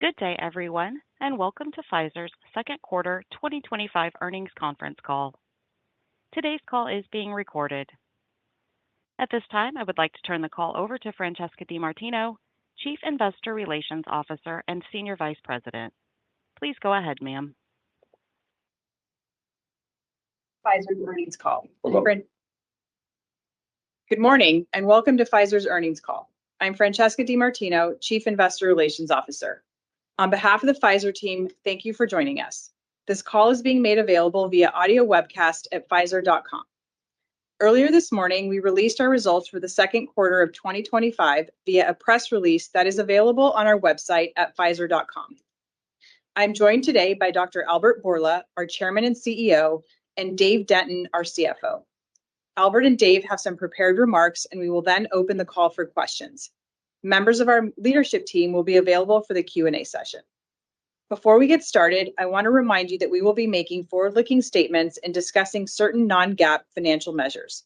Good day, everyone, and welcome to Pfizer's second quarter 2025 earnings conference call. Today's call is being recorded. At this time, I would like to turn the call over to Francesca DiMartino, Chief Investor Relations Officer and Senior Vice President. Please go ahead, ma'am. Pfizer's earnings call. Good morning and welcome to Pfizer's earnings call. I'm Francesca DiMartino, Chief Investor Relations Officer. On behalf of the Pfizer team, thank you for joining us. This call is being made available via audio webcast at Pfizer.com. Earlier this morning, we released our results for the second quarter of 2025 via a press release that is available on our website at Pfizer.com. I'm joined today by Dr. Albert Bourla, our Chairman and CEO, and Dave Denton, our CFO. Albert and Dave have some prepared remarks, and we will then open the call for questions. Members of our leadership team will be available for the Q&A session. Before we get started, I want to remind you that we will be making forward-looking statements and discussing certain non-GAAP financial measures.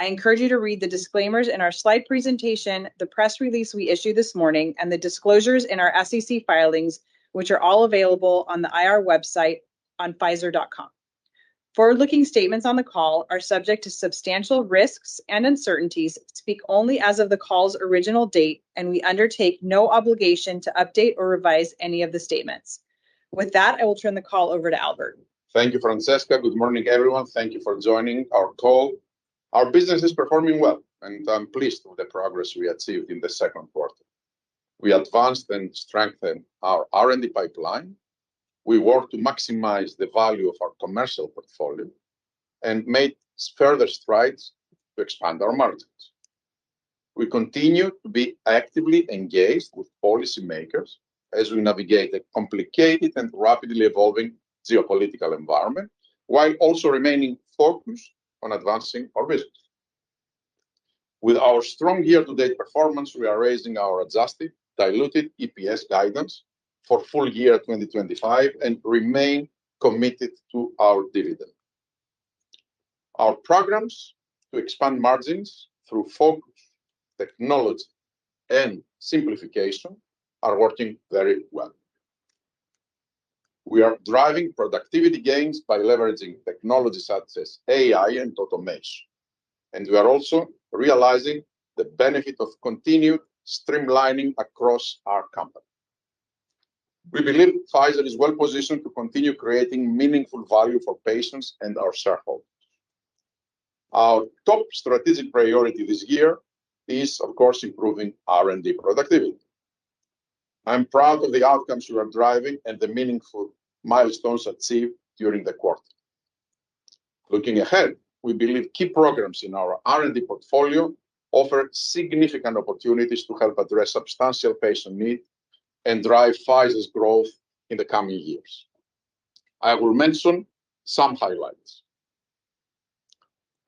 I encourage you to read the disclaimers in our slide presentation, the press release we issued this morning, and the disclosures in our SEC filings, which are all available on the IR website on Pfizer.com. Forward-looking statements on the call are subject to substantial risks and uncertainties, speak only as of the call's original date, and we undertake no obligation to update or revise any of the statements. With that, I will turn the call over to Albert. Thank you, Francesca. Good morning, everyone. Thank you for joining our call. Our business is performing well, and I'm pleased with the progress we achieved in the second quarter. We advanced and strengthened our R&D pipeline. We worked to maximize the value of our commercial portfolio and made further strides to expand our margins. We continue to be actively engaged with policymakers as we navigate a complicated and rapidly evolving geopolitical environment, while also remaining focused on advancing our business. With our strong year-to-date performance, we are raising our adjusted diluted EPS guidance for full year 2025 and remain committed to our dividend. Our programs to expand margins through focus, technology, and simplification are working very well. We are driving productivity gains by leveraging technologies such as AI and automation, and we are also realizing the benefit of continued streamlining across our company. We believe Pfizer is well positioned to continue creating meaningful value for patients and our shareholders. Our top strategic priority this year is, of course, improving R&D productivity. I'm proud of the outcomes we are driving and the meaningful milestones achieved during the quarter. Looking ahead, we believe key programs in our R&D portfolio offer significant opportunities to help address substantial patient needs and drive Pfizer's growth in the coming years. I will mention some highlights.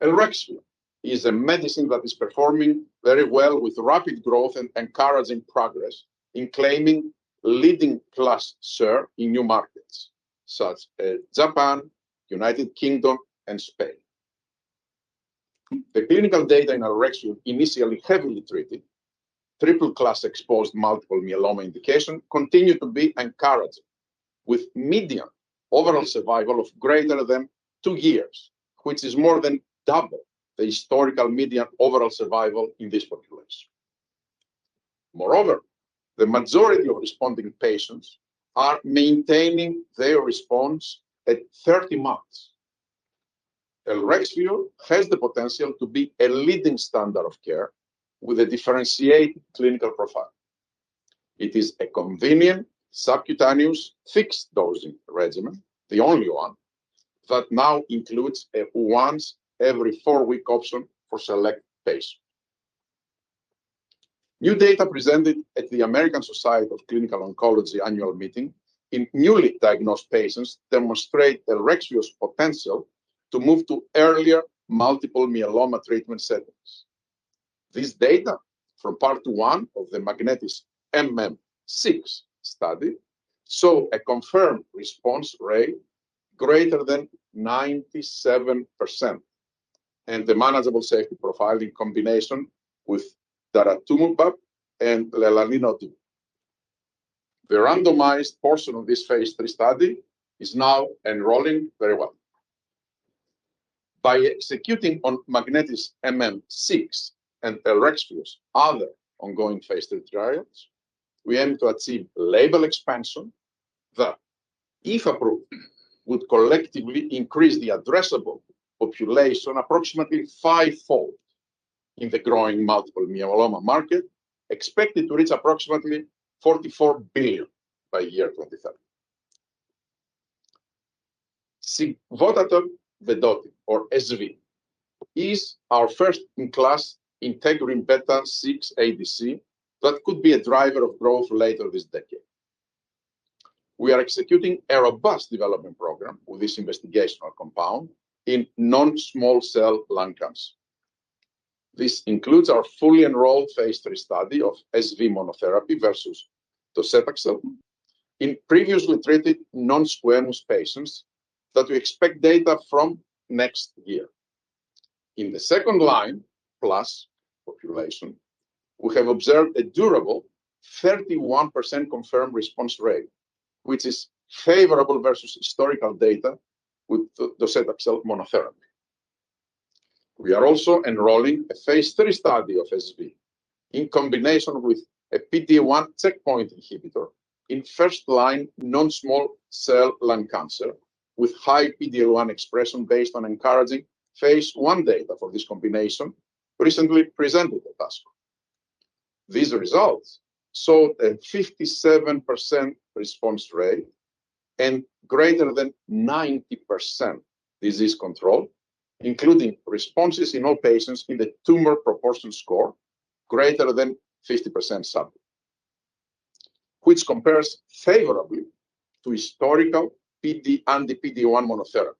Elrexfio is a medicine that is performing very well with rapid growth and encouraging progress in claiming leading class share in new markets such as Japan, United Kingdom, and Spain. The clinical data in Elrexfio, initially heavily treated triple-class exposed multiple myeloma indication, continue to be encouraging, with median overall survival of greater than 2 years, which is more than double the historical median overall survival in this population. Moreover, the majority of responding patients are maintaining their response at 30 months. Elrexfio has the potential to be a leading standard of care with a differentiated clinical profile. It is a convenient subcutaneous fixed dosing regimen, the only one, that now includes a once every 4-week option for select patients. New data presented at the American Society of Clinical Oncology annual meeting in newly diagnosed patients demonstrate Elrexfio's potential to move to earlier multiple myeloma treatment settings. This data from part 1 of the Magnetis MM6 study saw a confirmed response rate greater than 97% and the manageable safety profile in combination with daratumumab and lenalidomide. The randomized portion of this phase 3 study is now enrolling very well. By executing on Magnetis MM6 and Elrexfio's other ongoing phase 3 trials, we aim to achieve label expansion that, if approved, would collectively increase the addressable population approximately fivefold in the growing multiple myeloma market, expected to reach approximately $44 billion by year 2030. Sigvotatug vedotin, or SV, is our first-in-class integrin beta-6 ADC that could be a driver of growth later this decade. We are executing a robust development program with this investigational compound in non-small cell lung cancer. This includes our fully enrolled phase 3 study of SV monotherapy versus docetaxel in previously treated non-squamous patients that we expect data from next year. In the second line plus population, we have observed a durable 31% confirmed response rate, which is favorable versus historical data with docetaxel monotherapy. We are also enrolling a phase 3 study of SV in combination with a PD-1 checkpoint inhibitor in first-line non-small cell lung cancer with high PD-L1 expression based on encouraging phase 1 data for this combination recently presented at ASCO. These results showed a 57% response rate and greater than 90% disease control, including responses in all patients in the tumor proportion score greater than 50% subgroup, which compares favorably to historical anti-PD-1 monotherapy.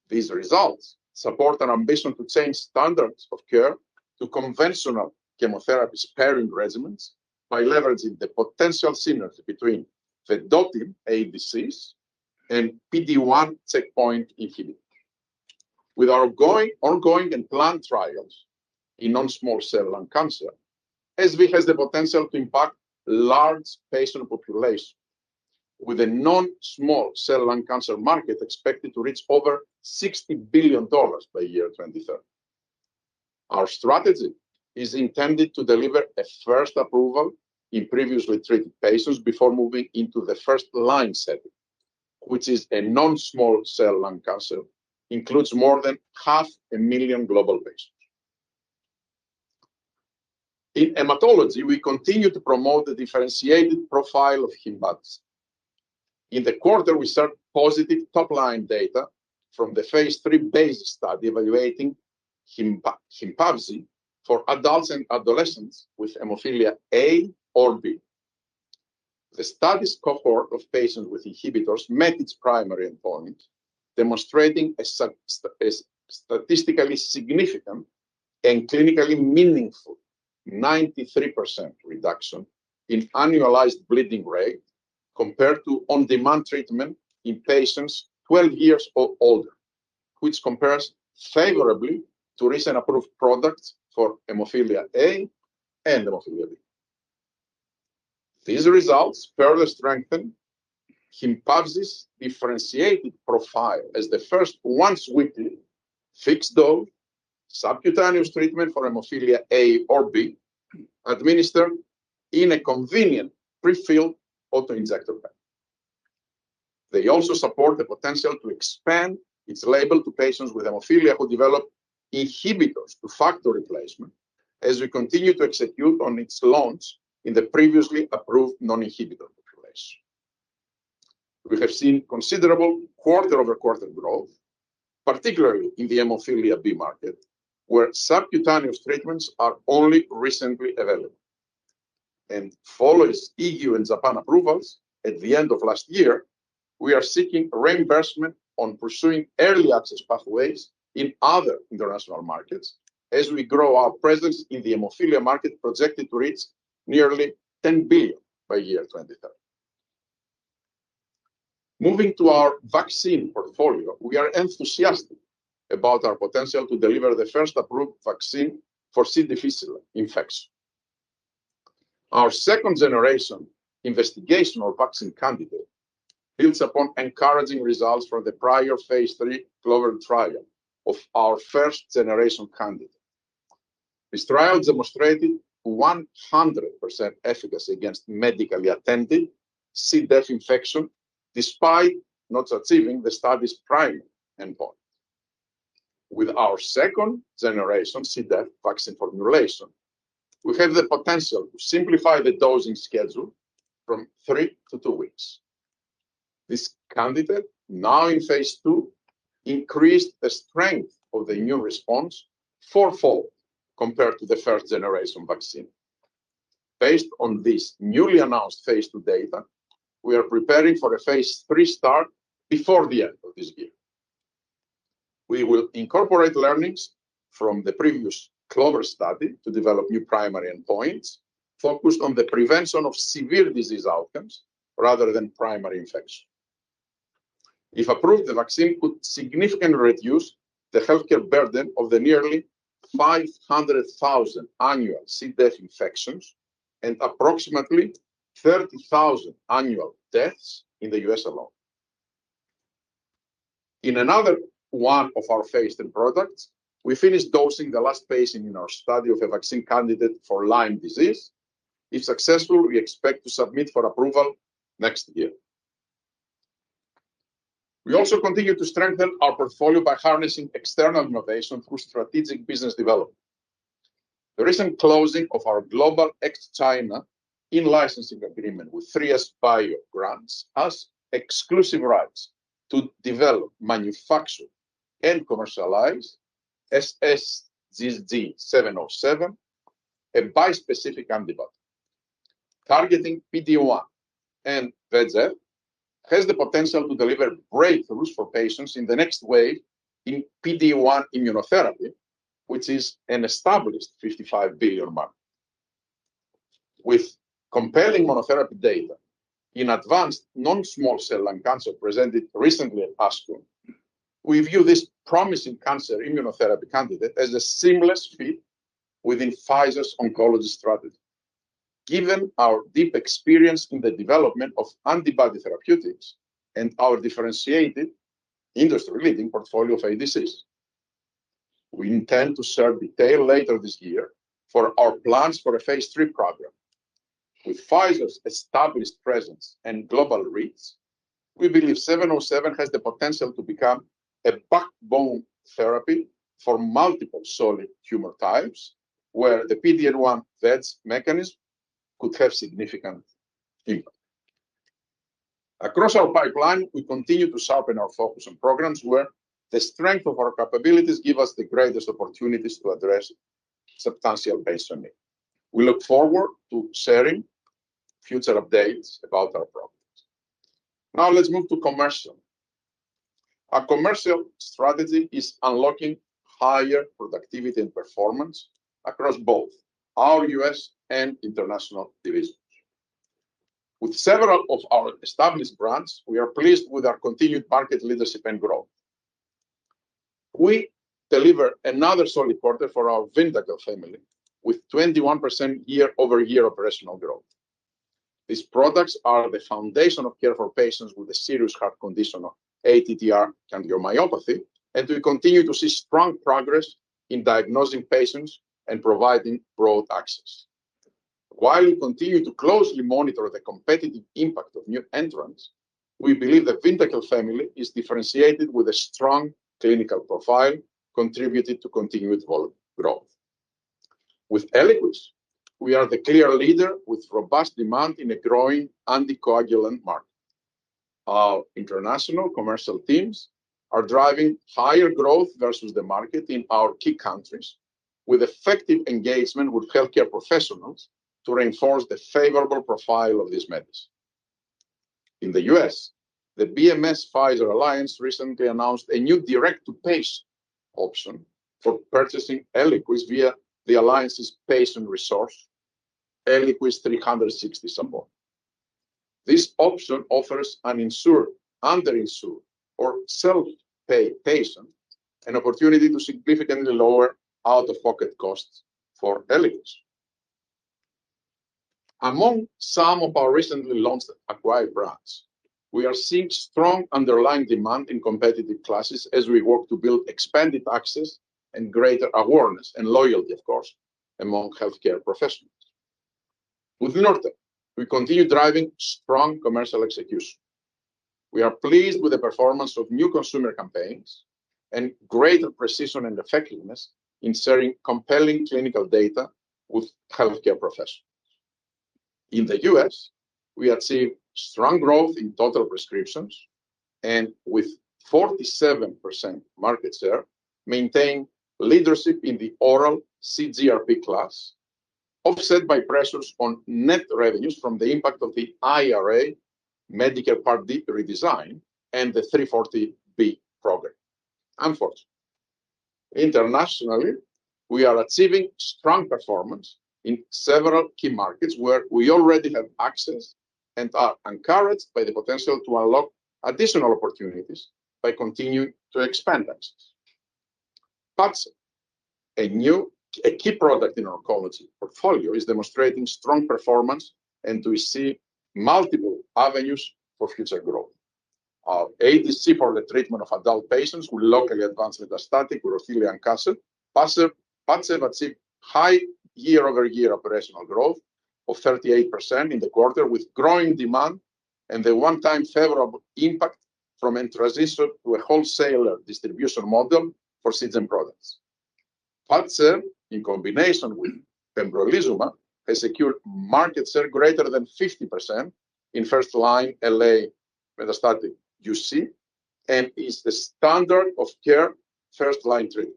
These results support our ambition to change standards of care to conventional chemotherapy sparing regimens by leveraging the potential synergy between vedotin ADCs and PD-1 checkpoint inhibitors. With our ongoing and planned trials in non-small cell lung cancer, SV has the potential to impact large patient populations, with the non-small cell lung cancer market expected to reach over $60 billion by year 2030. Our strategy is intended to deliver a first approval in previously treated patients before moving into the first-line setting, which is a non-small cell lung cancer, includes more than 500,000 global patients. In hematology, we continue to promote the differentiated profile of Hympavzi. In the quarter, we saw positive top-line data from the phase 3 BASIS study evaluating Hympavzi for adults and adolescents with hemophilia A or B. The study's cohort of patients with inhibitors met its primary endpoint, demonstrating a statistically significant and clinically meaningful 93% reduction in annualized bleeding rate compared to on-demand treatment in patients 12 years or older, which compares favorably to recent approved products for hemophilia A and hemophilia B. These results further strengthen Hympavzi's differentiated profile as the first once-weekly fixed-dose subcutaneous treatment for hemophilia A or B, administered in a convenient pre-filled autoinjector pen. They also support the potential to expand its label to patients with hemophilia who develop inhibitors to factor replacement as we continue to execute on its launch in the previously approved non-inhibitor population. We have seen considerable quarter-over-quarter growth, particularly in the hemophilia B market, where subcutaneous treatments are only recently available. And following EU and Japan approvals at the end of last year, we are seeking reimbursement on pursuing early access pathways in other international markets as we grow our presence in the hemophilia market, projected to reach nearly $10 billion by year 2030. Moving to our vaccine portfolio, we are enthusiastic about our potential to deliver the first approved vaccine for C. difficile infection. Our second generation investigational vaccine candidate builds upon encouraging results from the prior phase 3 CLOVER trial of our first generation candidate. This trial demonstrated 100% efficacy against medically attended C. diff infection, despite not achieving the study's primary endpoint. With our second generation C. diff vaccine formulation, we have the potential to simplify the dosing schedule from 3 to 2 weeks. This candidate, now in phase 2, increased the strength of the immune response fourfold compared to the first generation vaccine. Based on this newly announced phase 2 data, we are preparing for a phase 3 start before the end of this year. We will incorporate learnings from the previous CLOVER study to develop new primary endpoints focused on the prevention of severe disease outcomes rather than primary infection. If approved, the vaccine could significantly reduce the healthcare burden of the nearly 500,000 annual C. diff infections and approximately 30,000 annual deaths in the US alone. In another one of our phase 3 products, we finished dosing the last patient in our study of a vaccine candidate for Lyme disease. If successful, we expect to submit for approval next year. We also continue to strengthen our portfolio by harnessing external innovation through strategic business development. The recent closing of our global ex-China in-licensing agreement with 3S Bio grants us exclusive rights to develop, manufacture, and commercialize SSGG707, a bispecific antibody targeting PD-1 and VEGF, has the potential to deliver breakthroughs for patients in the next wave in PD-1 immunotherapy, which is an established $55 billion market. With compelling monotherapy data in advanced non-small cell lung cancer presented recently at ASCO, we view this promising cancer immunotherapy candidate as a seamless fit within Pfizer's oncology strategy. Given our deep experience in the development of antibody therapeutics and our differentiated industry-leading portfolio of ADCs. We intend to share detail later this year for our plans for a phase 3 program. With Pfizer's established presence and global reach, we believe 707 has the potential to become a backbone therapy for multiple solid tumor types, where the PD-1 VEGF mechanism could have significant impact. Across our pipeline, we continue to sharpen our focus on programs where the strength of our capabilities give us the greatest opportunities to address substantial patient need. We look forward to sharing future updates about our programs. Now let's move to commercial. Our commercial strategy is unlocking higher productivity and performance across both our US and international divisions. With several of our established brands, we are pleased with our continued market leadership and growth. We deliver another solid quarter for our Vyndaqel family with 21% year-over-year operational growth. These products are the foundation of care for patients with a serious heart condition of ATTR cardiomyopathy, and we continue to see strong progress in diagnosing patients and providing broad access. While we continue to closely monitor the competitive impact of new entrants, we believe the Vyndaqel family is differentiated with a strong clinical profile, contributed to continued volume growth. With Eliquis, we are the clear leader with robust demand in a growing anticoagulant market. Our international commercial teams are driving higher growth versus the market in our key countries, with effective engagement with healthcare professionals to reinforce the favorable profile of this medicine. In the US, the BMS-Pfizer Alliance recently announced a new direct-to-patient option for purchasing Eliquis via the Alliance's patient resource, Eliquis 360 support. This option offers an insured, underinsured, or self-pay patient an opportunity to significantly lower out-of-pocket costs for Eliquis. Among some of our recently launched acquired brands, we are seeing strong underlying demand in competitive classes as we work to build expanded access and greater awareness and loyalty, of course, among healthcare professionals. With Nurtec, we continue driving strong commercial execution. We are pleased with the performance of new consumer campaigns and greater precision and effectiveness in sharing compelling clinical data with healthcare professionals. In the US, we achieved strong growth in total prescriptions and with 47% market share, maintain leadership in the oral CGRP class, offset by pressures on net revenues from the impact of the IRA Medicare Part D redesign and the 340B program. Unfortunately, internationally, we are achieving strong performance in several key markets where we already have access and are encouraged by the potential to unlock additional opportunities by continuing to expand access. Padcev, a key product in our oncology portfolio, is demonstrating strong performance, and we see multiple avenues for future growth. Our ADC for the treatment of adult patients with locally advanced metastatic urothelial cancer, Padcev achieved high year-over-year operational growth of 38% in the quarter, with growing demand and the one-time favorable impact from a transition to a wholesaler distribution model for Seagen products. Padcev, in combination with pembrolizumab, has secured market share greater than 50% in first-line LA metastatic UC and is the standard of care first-line treatment.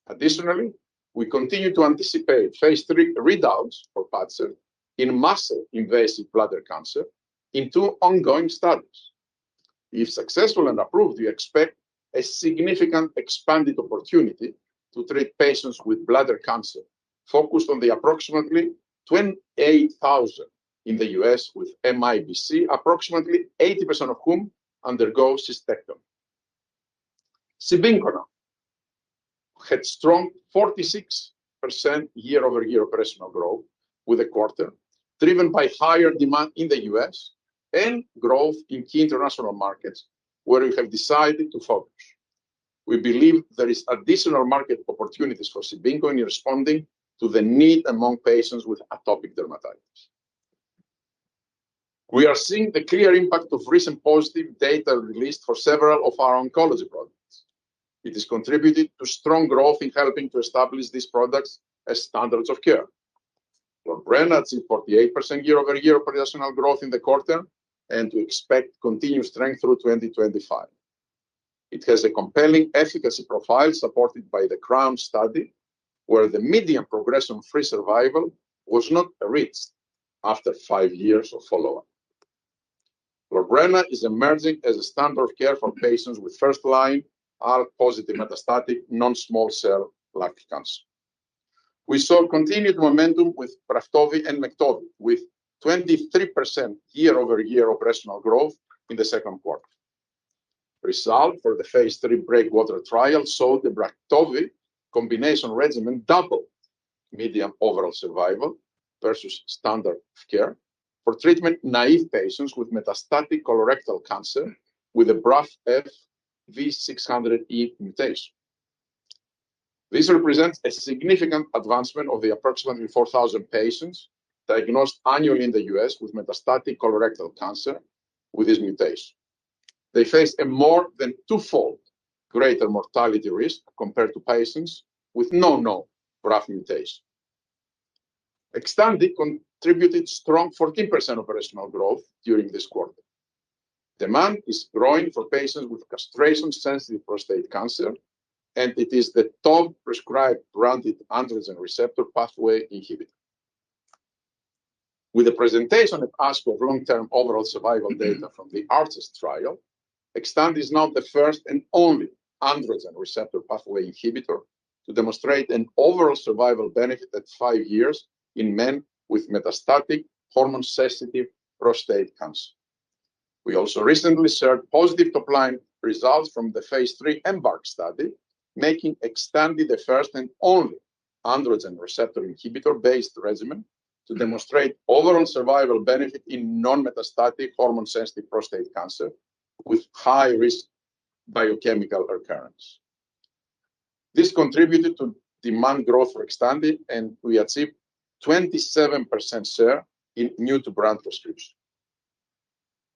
Additionally, we continue to anticipate phase 3 readouts for Padcev in muscle-invasive bladder cancer in 2 ongoing studies. If successful and approved, we expect a significant expanded opportunity to treat patients with bladder cancer, focused on the approximately 28,000 in the US with MIBC, approximately 80% of whom undergo cystectomy. Cibinqo had strong 46% year-over-year operational growth with the quarter, driven by higher demand in the US and growth in key international markets where we have decided to focus. We believe there is additional market opportunities for Cibinqo in responding to the need among patients with atopic dermatitis. We are seeing the clear impact of recent positive data released for several of our oncology products. It has contributed to strong growth in helping to establish these products as standards of care. Lorbrena achieved 48% year-over-year operational growth in the quarter, and we expect continued strength through 2025. It has a compelling efficacy profile supported by the CROWN study, where the median progression-free survival was not reached after 5 years of follow-up. Lorbrena is emerging as a standard of care for patients with first-line ALK-positive metastatic non-small cell lung cancer. We saw continued momentum with Braftovi and Mektovi, with 23% year-over-year operational growth in the second quarter. Result for the phase 3 Breakwater trial showed the Braftovi combination regimen doubled median overall survival versus standard of care for treatment-naive patients with metastatic colorectal cancer with a BRAF V600E mutation. This represents a significant advancement of the approximately 4,000 patients diagnosed annually in the US with metastatic colorectal cancer with this mutation. They face a more than twofold greater mortality risk compared to patients with no known BRAF mutation. Xtandi contributed strong 14% operational growth during this quarter. Demand is growing for patients with castration-sensitive prostate cancer, and it is the top prescribed branded androgen receptor pathway inhibitor. With the presentation at ASCO of long-term overall survival data from the ARCHES trial, Xtandi is now the first and only androgen receptor pathway inhibitor to demonstrate an overall survival benefit at 5 years in men with metastatic hormone-sensitive prostate cancer. We also recently shared positive top-line results from the phase 3 EMBARK study, making Xtandi the first and only androgen receptor inhibitor-based regimen to demonstrate overall survival benefit in non-metastatic hormone-sensitive prostate cancer with high-risk biochemical recurrence. This contributed to demand growth for Xtandi, and we achieved 27% share in new-to-brand prescription.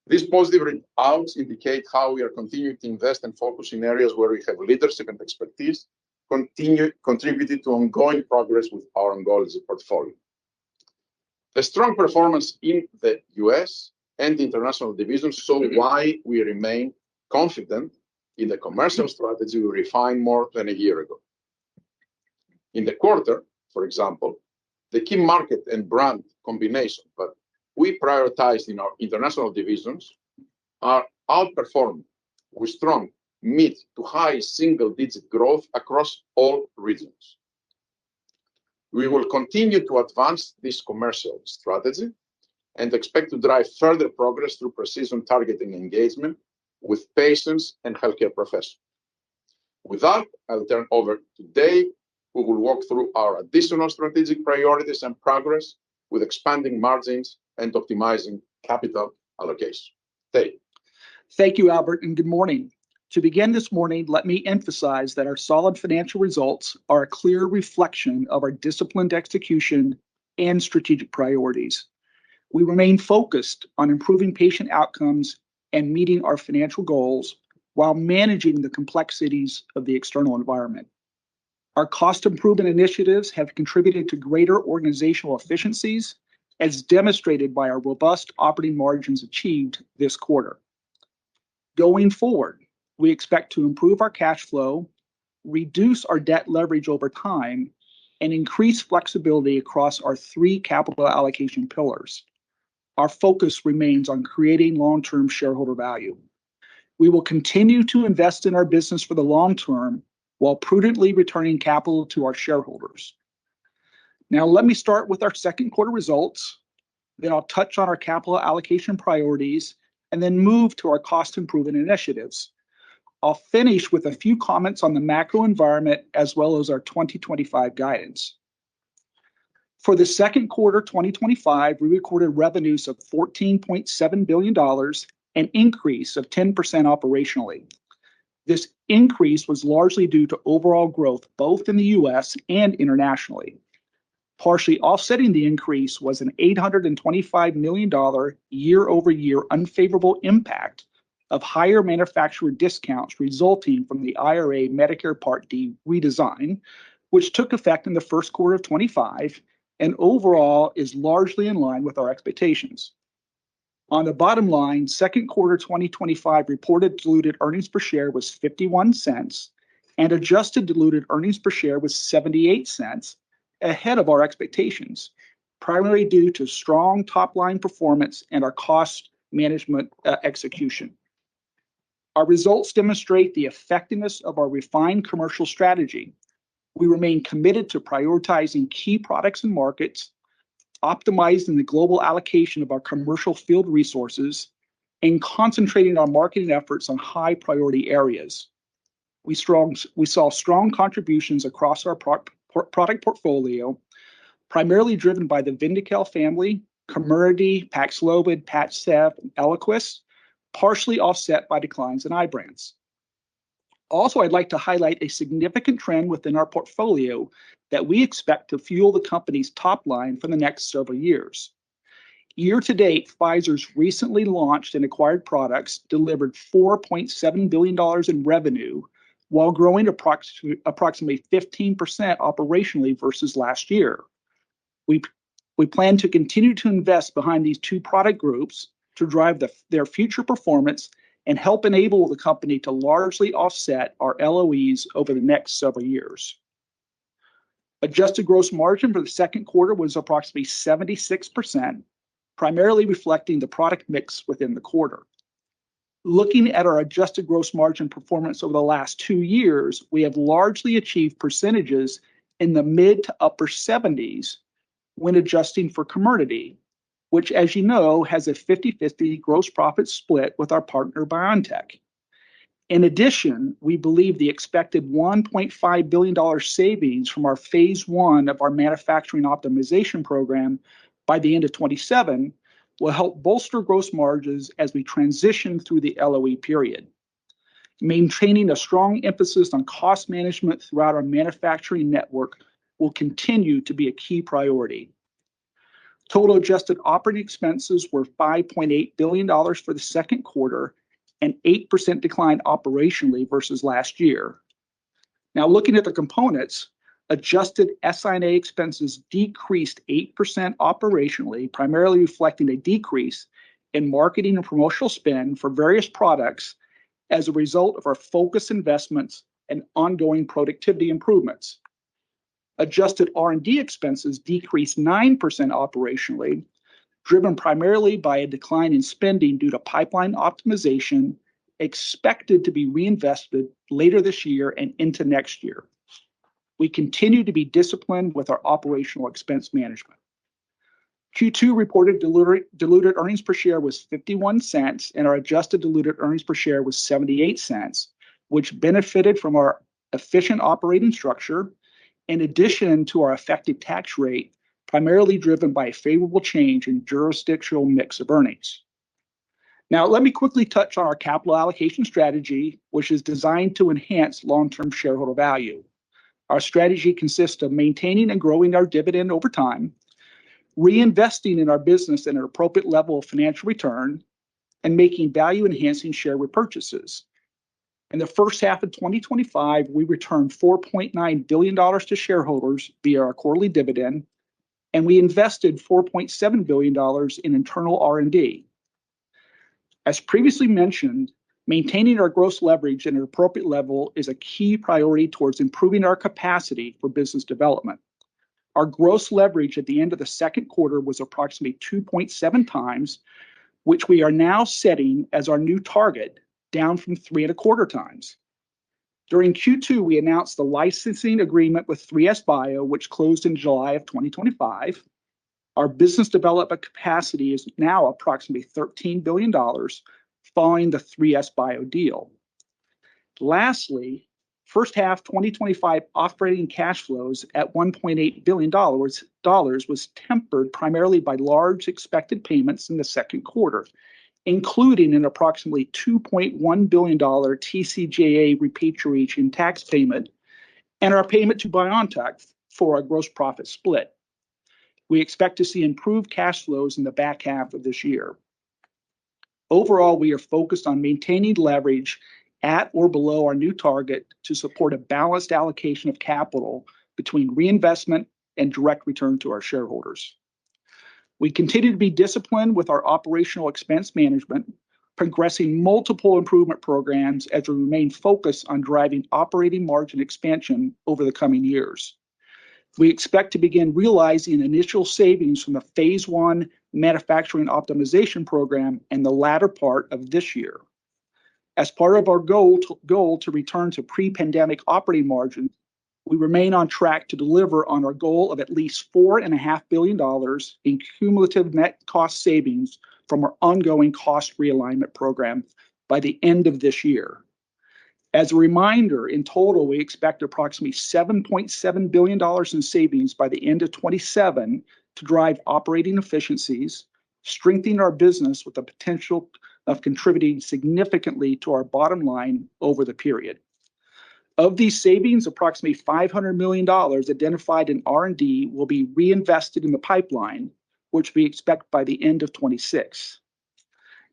These positive readouts indicate how we are continuing to invest and focus in areas where we have leadership and expertise, contributing to ongoing progress with our oncology portfolio. The strong performance in the US and the international divisions show why we remain confident in the commercial strategy we refined more than a year ago. In the quarter, for example, the key market and brand combination, but we prioritized in our international divisions, are outperforming with strong mid to high single-digit growth across all regions. We will continue to advance this commercial strategy and expect to drive further progress through precision targeting engagement with patients and healthcare professionals. With that, I'll turn over to Dave, who will walk through our additional strategic priorities and progress with expanding margins and optimizing capital allocation. Dave. Thank you, Albert, and good morning. To begin this morning, let me emphasize that our solid financial results are a clear reflection of our disciplined execution and strategic priorities. We remain focused on improving patient outcomes and meeting our financial goals while managing the complexities of the external environment. Our cost improvement initiatives have contributed to greater organizational efficiencies, as demonstrated by our robust operating margins achieved this quarter. Going forward, we expect to improve our cash flow, reduce our debt leverage over time, and increase flexibility across our three capital allocation pillars. Our focus remains on creating long-term shareholder value. We will continue to invest in our business for the long term while prudently returning capital to our shareholders. Now, let me start with our second quarter results, then I'll touch on our capital allocation priorities, and then move to our cost improvement initiatives. I'll finish with a few comments on the macro environment as well as our 2025 guidance. For the second quarter 2025, we recorded revenues of $14.7 billion, an increase of 10% operationally. This increase was largely due to overall growth both in the US and internationally. Partially offsetting the increase was an $825 million year-over-year unfavorable impact of higher manufacturer discounts resulting from the IRA Medicare Part D redesign, which took effect in the first quarter of 2025 and overall is largely in line with our expectations. On the bottom line, second quarter 2025 reported diluted earnings per share was 51 cents, and adjusted diluted earnings per share was 78 cents, ahead of our expectations, primarily due to strong top-line performance and our cost management execution. Our results demonstrate the effectiveness of our refined commercial strategy. We remain committed to prioritizing key products and markets, optimizing the global allocation of our commercial field resources, and concentrating our marketing efforts on high-priority areas. We saw strong contributions across our product portfolio, primarily driven by the Vyndaqel family, Comirnaty, Paxlovid, Padcev, and Eliquis, partially offset by declines in Ibrance. Also, I'd like to highlight a significant trend within our portfolio that we expect to fuel the company's top line for the next several years. Year to date, Pfizer's recently launched and acquired products delivered $4.7 billion in revenue, while growing approximately 15% operationally versus last year. We plan to continue to invest behind these two product groups to drive their future performance and help enable the company to largely offset our LOEs over the next several years. Adjusted gross margin for the second quarter was approximately 76%, primarily reflecting the product mix within the quarter. Looking at our adjusted gross margin performance over the last 2 years, we have largely achieved percentages in the mid to upper 70s when adjusting for Comirnaty, which, as you know, has a 50-50 gross profit split with our partner BioNTech. In addition, we believe the expected $1.5 billion savings from our phase 1 of our manufacturing optimization program by the end of 27 will help bolster gross margins as we transition through the LOE period. Maintaining a strong emphasis on cost management throughout our manufacturing network will continue to be a key priority. Total adjusted operating expenses were $5.8 billion for the second quarter, an 8% decline operationally versus last year. Now, looking at the components, adjusted SI&A expenses decreased 8% operationally, primarily reflecting a decrease in marketing and promotional spend for various products as a result of our focused investments and ongoing productivity improvements. Adjusted R&D expenses decreased 9% operationally, driven primarily by a decline in spending due to pipeline optimization expected to be reinvested later this year and into next year. We continue to be disciplined with our operational expense management. Q2 reported diluted earnings per share was 51 cents, and our adjusted diluted earnings per share was 78 cents, which benefited from our efficient operating structure, in addition to our effective tax rate, primarily driven by a favorable change in jurisdictional mix of earnings. Now, let me quickly touch on our capital allocation strategy, which is designed to enhance long-term shareholder value. Our strategy consists of maintaining and growing our dividend over time, reinvesting in our business at an appropriate level of financial return, and making value-enhancing share repurchases. In the first half of 2025, we returned $4.9 billion to shareholders via our quarterly dividend, and we invested $4.7 billion in internal R&D. As previously mentioned, maintaining our gross leverage at an appropriate level is a key priority towards improving our capacity for business development. Our gross leverage at the end of the second quarter was approximately 2.7 times, which we are now setting as our new target, down from 3.25 times. During Q2, we announced the licensing agreement with 3SBio, which closed in July of 2025. Our business development capacity is now approximately $13 billion, following the 3SBio deal. Lastly, first half 2025 operating cash flows at $1.8 billion was tempered primarily by large expected payments in the second quarter, including an approximately $2.1 billion TCJA repatriation tax payment and our payment to BioNTech for a gross profit split. We expect to see improved cash flows in the back half of this year. Overall, we are focused on maintaining leverage at or below our new target to support a balanced allocation of capital between reinvestment and direct return to our shareholders. We continue to be disciplined with our operational expense management, progressing multiple improvement programs as we remain focused on driving operating margin expansion over the coming years. We expect to begin realizing initial savings from the phase 1 manufacturing optimization program in the latter part of this year. As part of our goal to return to pre-pandemic operating margins, we remain on track to deliver on our goal of at least $4.5 billion in cumulative net cost savings from our ongoing cost realignment program by the end of this year. As a reminder, in total, we expect approximately $7.7 billion in savings by the end of 2027 to drive operating efficiencies, strengthen our business with the potential of contributing significantly to our bottom line over the period. Of these savings, approximately $500 million identified in R&D will be reinvested in the pipeline, which we expect by the end of 2026.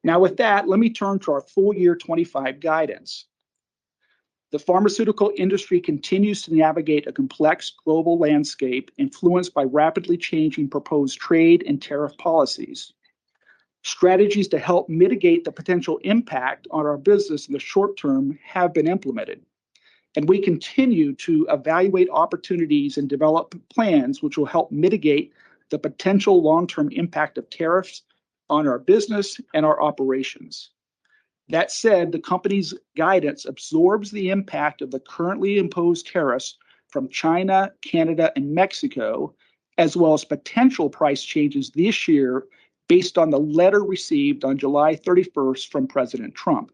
Now, with that, let me turn to our full year 2025 guidance. The pharmaceutical industry continues to navigate a complex global landscape influenced by rapidly changing proposed trade and tariff policies. Strategies to help mitigate the potential impact on our business in the short term have been implemented, and we continue to evaluate opportunities and develop plans which will help mitigate the potential long-term impact of tariffs on our business and our operations. That said, the company's guidance absorbs the impact of the currently imposed tariffs from China, Canada, and Mexico, as well as potential price changes this year based on the letter received on July 31st from President Trump.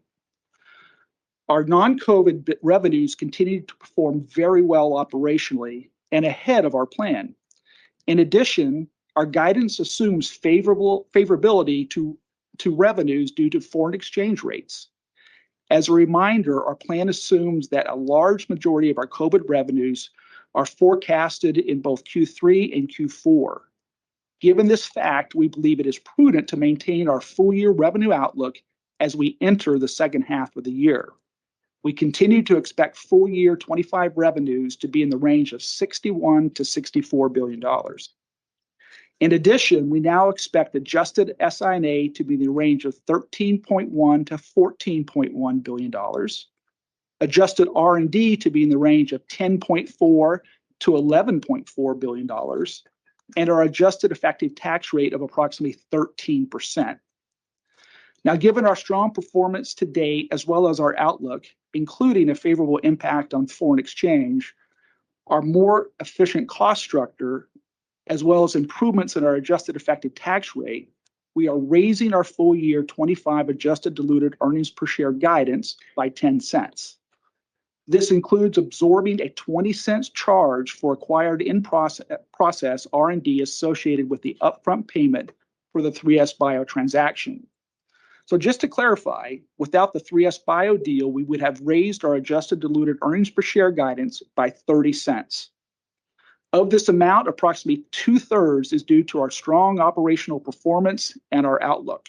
Our non-COVID revenues continue to perform very well operationally and ahead of our plan. In addition, Our guidance assumes favorability to revenues due to foreign exchange rates. As a reminder, our plan assumes that a large majority of our COVID revenues are forecasted in both Q3 and Q4. Given this fact, we believe it is prudent to maintain our full-year revenue outlook as we enter the second half of the year. We continue to expect full-year 25 revenues to be in the range of $61 to $64 billion. In addition, we now expect adjusted SI&A to be in the range of $13.1 to $14.1 billion, adjusted R&D to be in the range of $10.4 to $11.4 billion, and our adjusted effective tax rate of approximately 13%. Now, given our strong performance to date, as well as our outlook, including a favorable impact on foreign exchange, our more efficient cost structure, as well as improvements in our adjusted effective tax rate, we are raising our full year 25 adjusted diluted earnings per share guidance by 10 cents. This includes absorbing a 20-cent charge for acquired in-process R&D associated with the upfront payment for the 3S Bio transaction. So just to clarify, without the 3S Bio deal, we would have raised our adjusted diluted earnings per share guidance by 30 cents. Of this amount, approximately 2/3 is due to our strong operational performance and our outlook.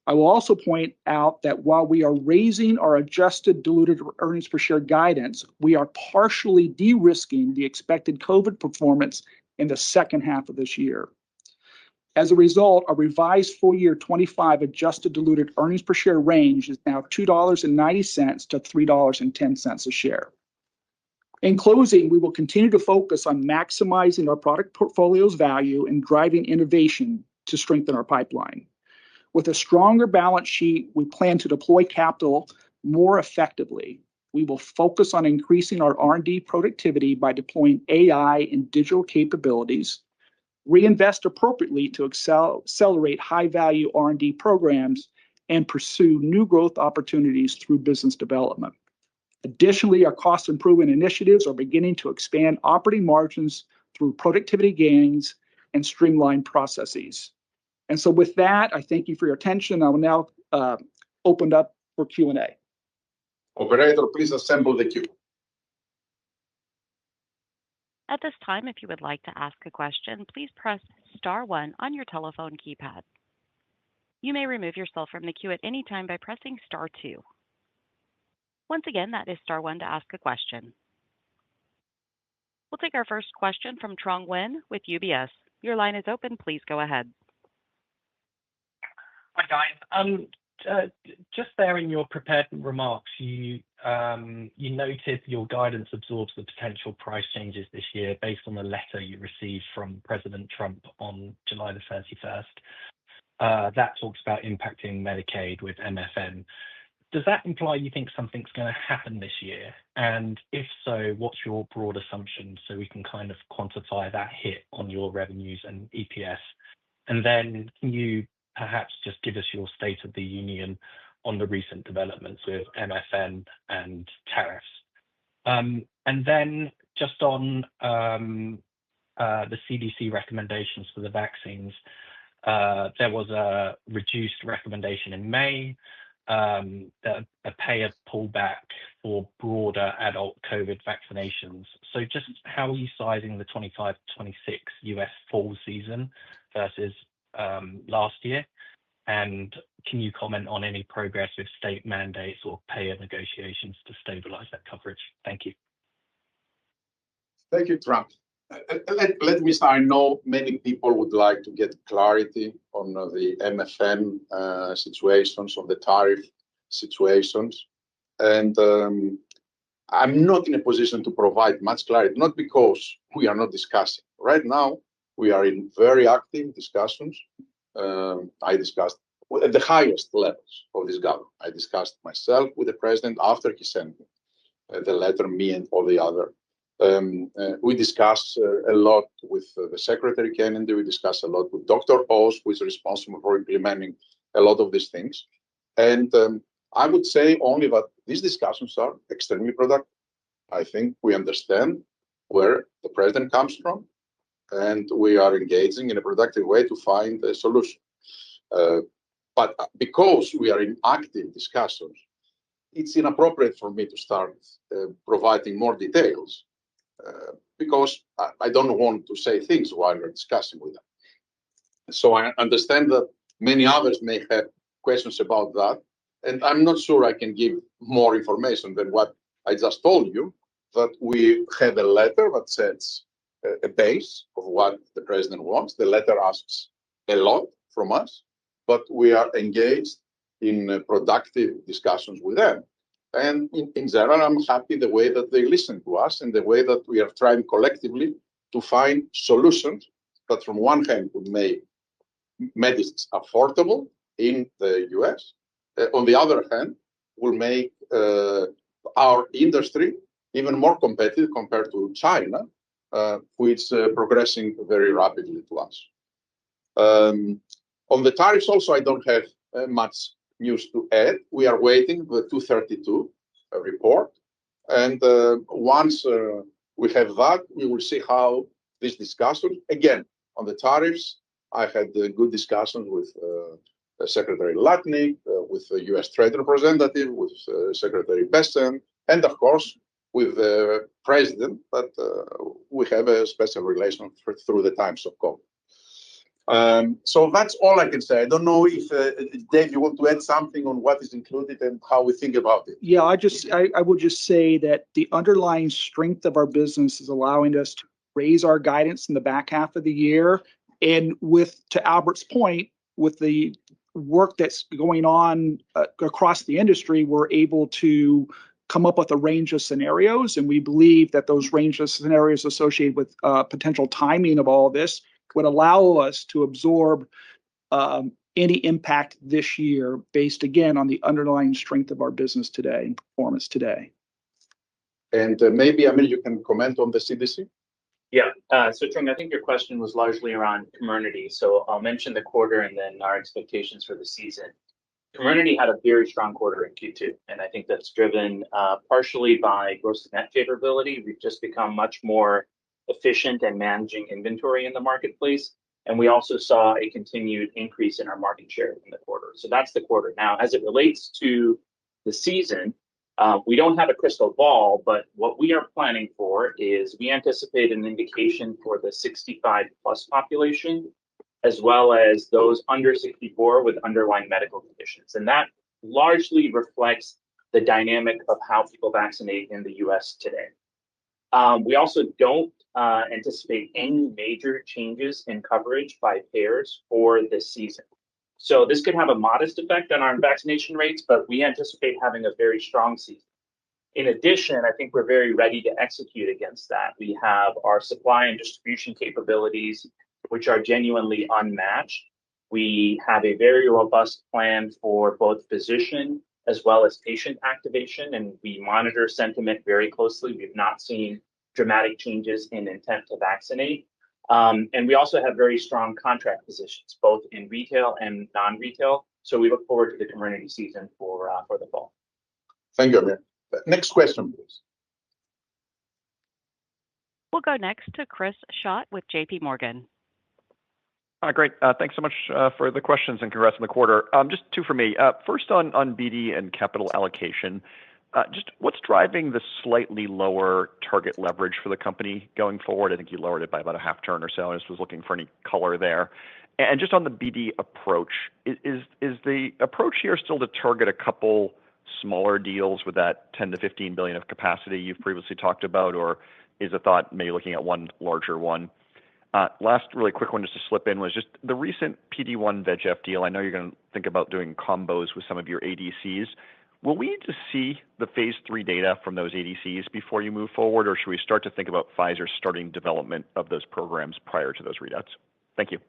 I will also point out that while we are raising our adjusted diluted earnings per share guidance, we are partially de-risking the expected COVID performance in the second half of this year. As a result, our revised full year 25 adjusted diluted earnings per share range is now $2.90 to $3.10 a share. In closing, we will continue to focus on maximizing our product portfolio's value and driving innovation to strengthen our pipeline. With a stronger balance sheet, we plan to deploy capital more effectively. We will focus on increasing our R&D productivity by deploying AI and digital capabilities, reinvest appropriately to accelerate high-value R&D programs, and pursue new growth opportunities through business development. Additionally, our cost improvement initiatives are beginning to expand operating margins through productivity gains and streamlined processes. And so with that, I thank you for your attention. I will now open up for Q&A. Operator, please assemble the queue. At this time, if you would like to ask a question, please press star one on your telephone keypad. You may remove yourself from the queue at any time by pressing star two. Once again, that is star one to ask a question. We'll take our first question from Trung Nguyen with UBS. Your line is open. Please go ahead. Hi, guys. Just there in your prepared remarks, you noted your guidance absorbs the potential price changes this year based on the letter you received from President Trump on July the 31st. That talks about impacting Medicaid with MFN. Does that imply you think something's going to happen this year? And if so, what's your broad assumption so we can kind of quantify that hit on your revenues and EPS? And then can you perhaps just give us your state of the union on the recent developments with MFN and tariffs? And then just on the CDC recommendations for the vaccines, there was a reduced recommendation in May, a payer pullback for broader adult COVID vaccinations. So just how are you sizing the 25-26 US fall season versus last year? And can you comment on any progress with state mandates or payer negotiations to stabilize that coverage? Thank you. Thank you, Trump. Let me start. I know many people would like to get clarity on the MFN situations, on the tariff situations. And I'm not in a position to provide much clarity, not because we are not discussing. Right now, we are in very active discussions. I discussed at the highest levels of this government. I discussed myself with the president after he sent me the letter, me and all the other. We discuss a lot with the Secretary Kennedy. We discuss a lot with Dr. Oz, who is responsible for implementing a lot of these things. And I would say only that these discussions are extremely productive. I think we understand where the president comes from. and we are engaging in a productive way to find a solution. But because we are in active discussions, it's inappropriate for me to start providing more details because I don't want to say things while we're discussing with them. So I understand that many others may have questions about that, and I'm not sure I can give more information than what I just told you, that we have a letter that sets a base of what the president wants. The letter asks a lot from us, but we are engaged in productive discussions with them. And in general, I'm happy the way that they listen to us and the way that we are trying collectively to find solutions that from one hand would make medicines affordable in the US. On the other hand, will make our industry even more competitive compared to China, which is progressing very rapidly to us. On the tariffs also, I don't have much news to add. We are waiting for the 232 report. And once we have that, we will see how this discussion, again, on the tariffs, I had good discussions with Secretary Lutnick, with the US Trade Representative, with Secretary Bessen, and of course, with the President, but we have a special relation through the times of COVID. So that's all I can say. I don't know if, Dave, you want to add something on what is included and how we think about it. Yeah, I would just say that the underlying strength of our business is allowing us to raise our guidance in the back half of the year. And to Albert's point, with the work that's going on across the industry, we're able to come up with a range of scenarios. And we believe that those range of scenarios associated with potential timing of all of this would allow us to absorb any impact this year based, again, on the underlying strength of our business today and performance today. And maybe, Amir, you can comment on the CDC? Yeah, so Trung, I think your question was largely around Comirnaty. So I'll mention the quarter and then our expectations for the season. Comirnaty had a very strong quarter in Q2, and I think that's driven partially by gross to net favorability. We've just become much more efficient in managing inventory in the marketplace. And we also saw a continued increase in our market share in the quarter. So that's the quarter. Now, as it relates to the season, we don't have a crystal ball, but what we are planning for is we anticipate an indication for the 65 plus population, as well as those under 64 with underlying medical conditions. And that largely reflects the dynamic of how people vaccinate in the US today. We also don't anticipate any major changes in coverage by payers for this season. So this could have a modest effect on our vaccination rates, but we anticipate having a very strong season. In addition, I think we're very ready to execute against that. We have our supply and distribution capabilities, which are genuinely unmatched. We have a very robust plan for both physician as well as patient activation, and we monitor sentiment very closely. We've not seen dramatic changes in intent to vaccinate. And we also have very strong contract positions, both in retail and non-retail. So we look forward to the Comirnaty season for the fall. Thank you, Amir. Next question, please. We'll go next to Chris Schott with JP Morgan. Great. Thanks so much for the questions and congrats on the quarter. Just two for me. First on BD and capital allocation. Just what's driving the slightly lower target leverage for the company going forward? I think you lowered it by about a half turn or so. I just was looking for any color there. And just on the BD approach, is the approach here still to target a couple smaller deals with that 10 to 15 billion of capacity you've previously talked about, or is the thought maybe looking at one larger one? Last really quick one just to slip in was just the recent PD-1 VEGF deal. I know you're going to think about doing combos with some of your ADCs. Will we need to see the phase 3 data from those ADCs before you move forward, or should we start to think about Pfizer starting development of those programs prior to those readouts? Thank you.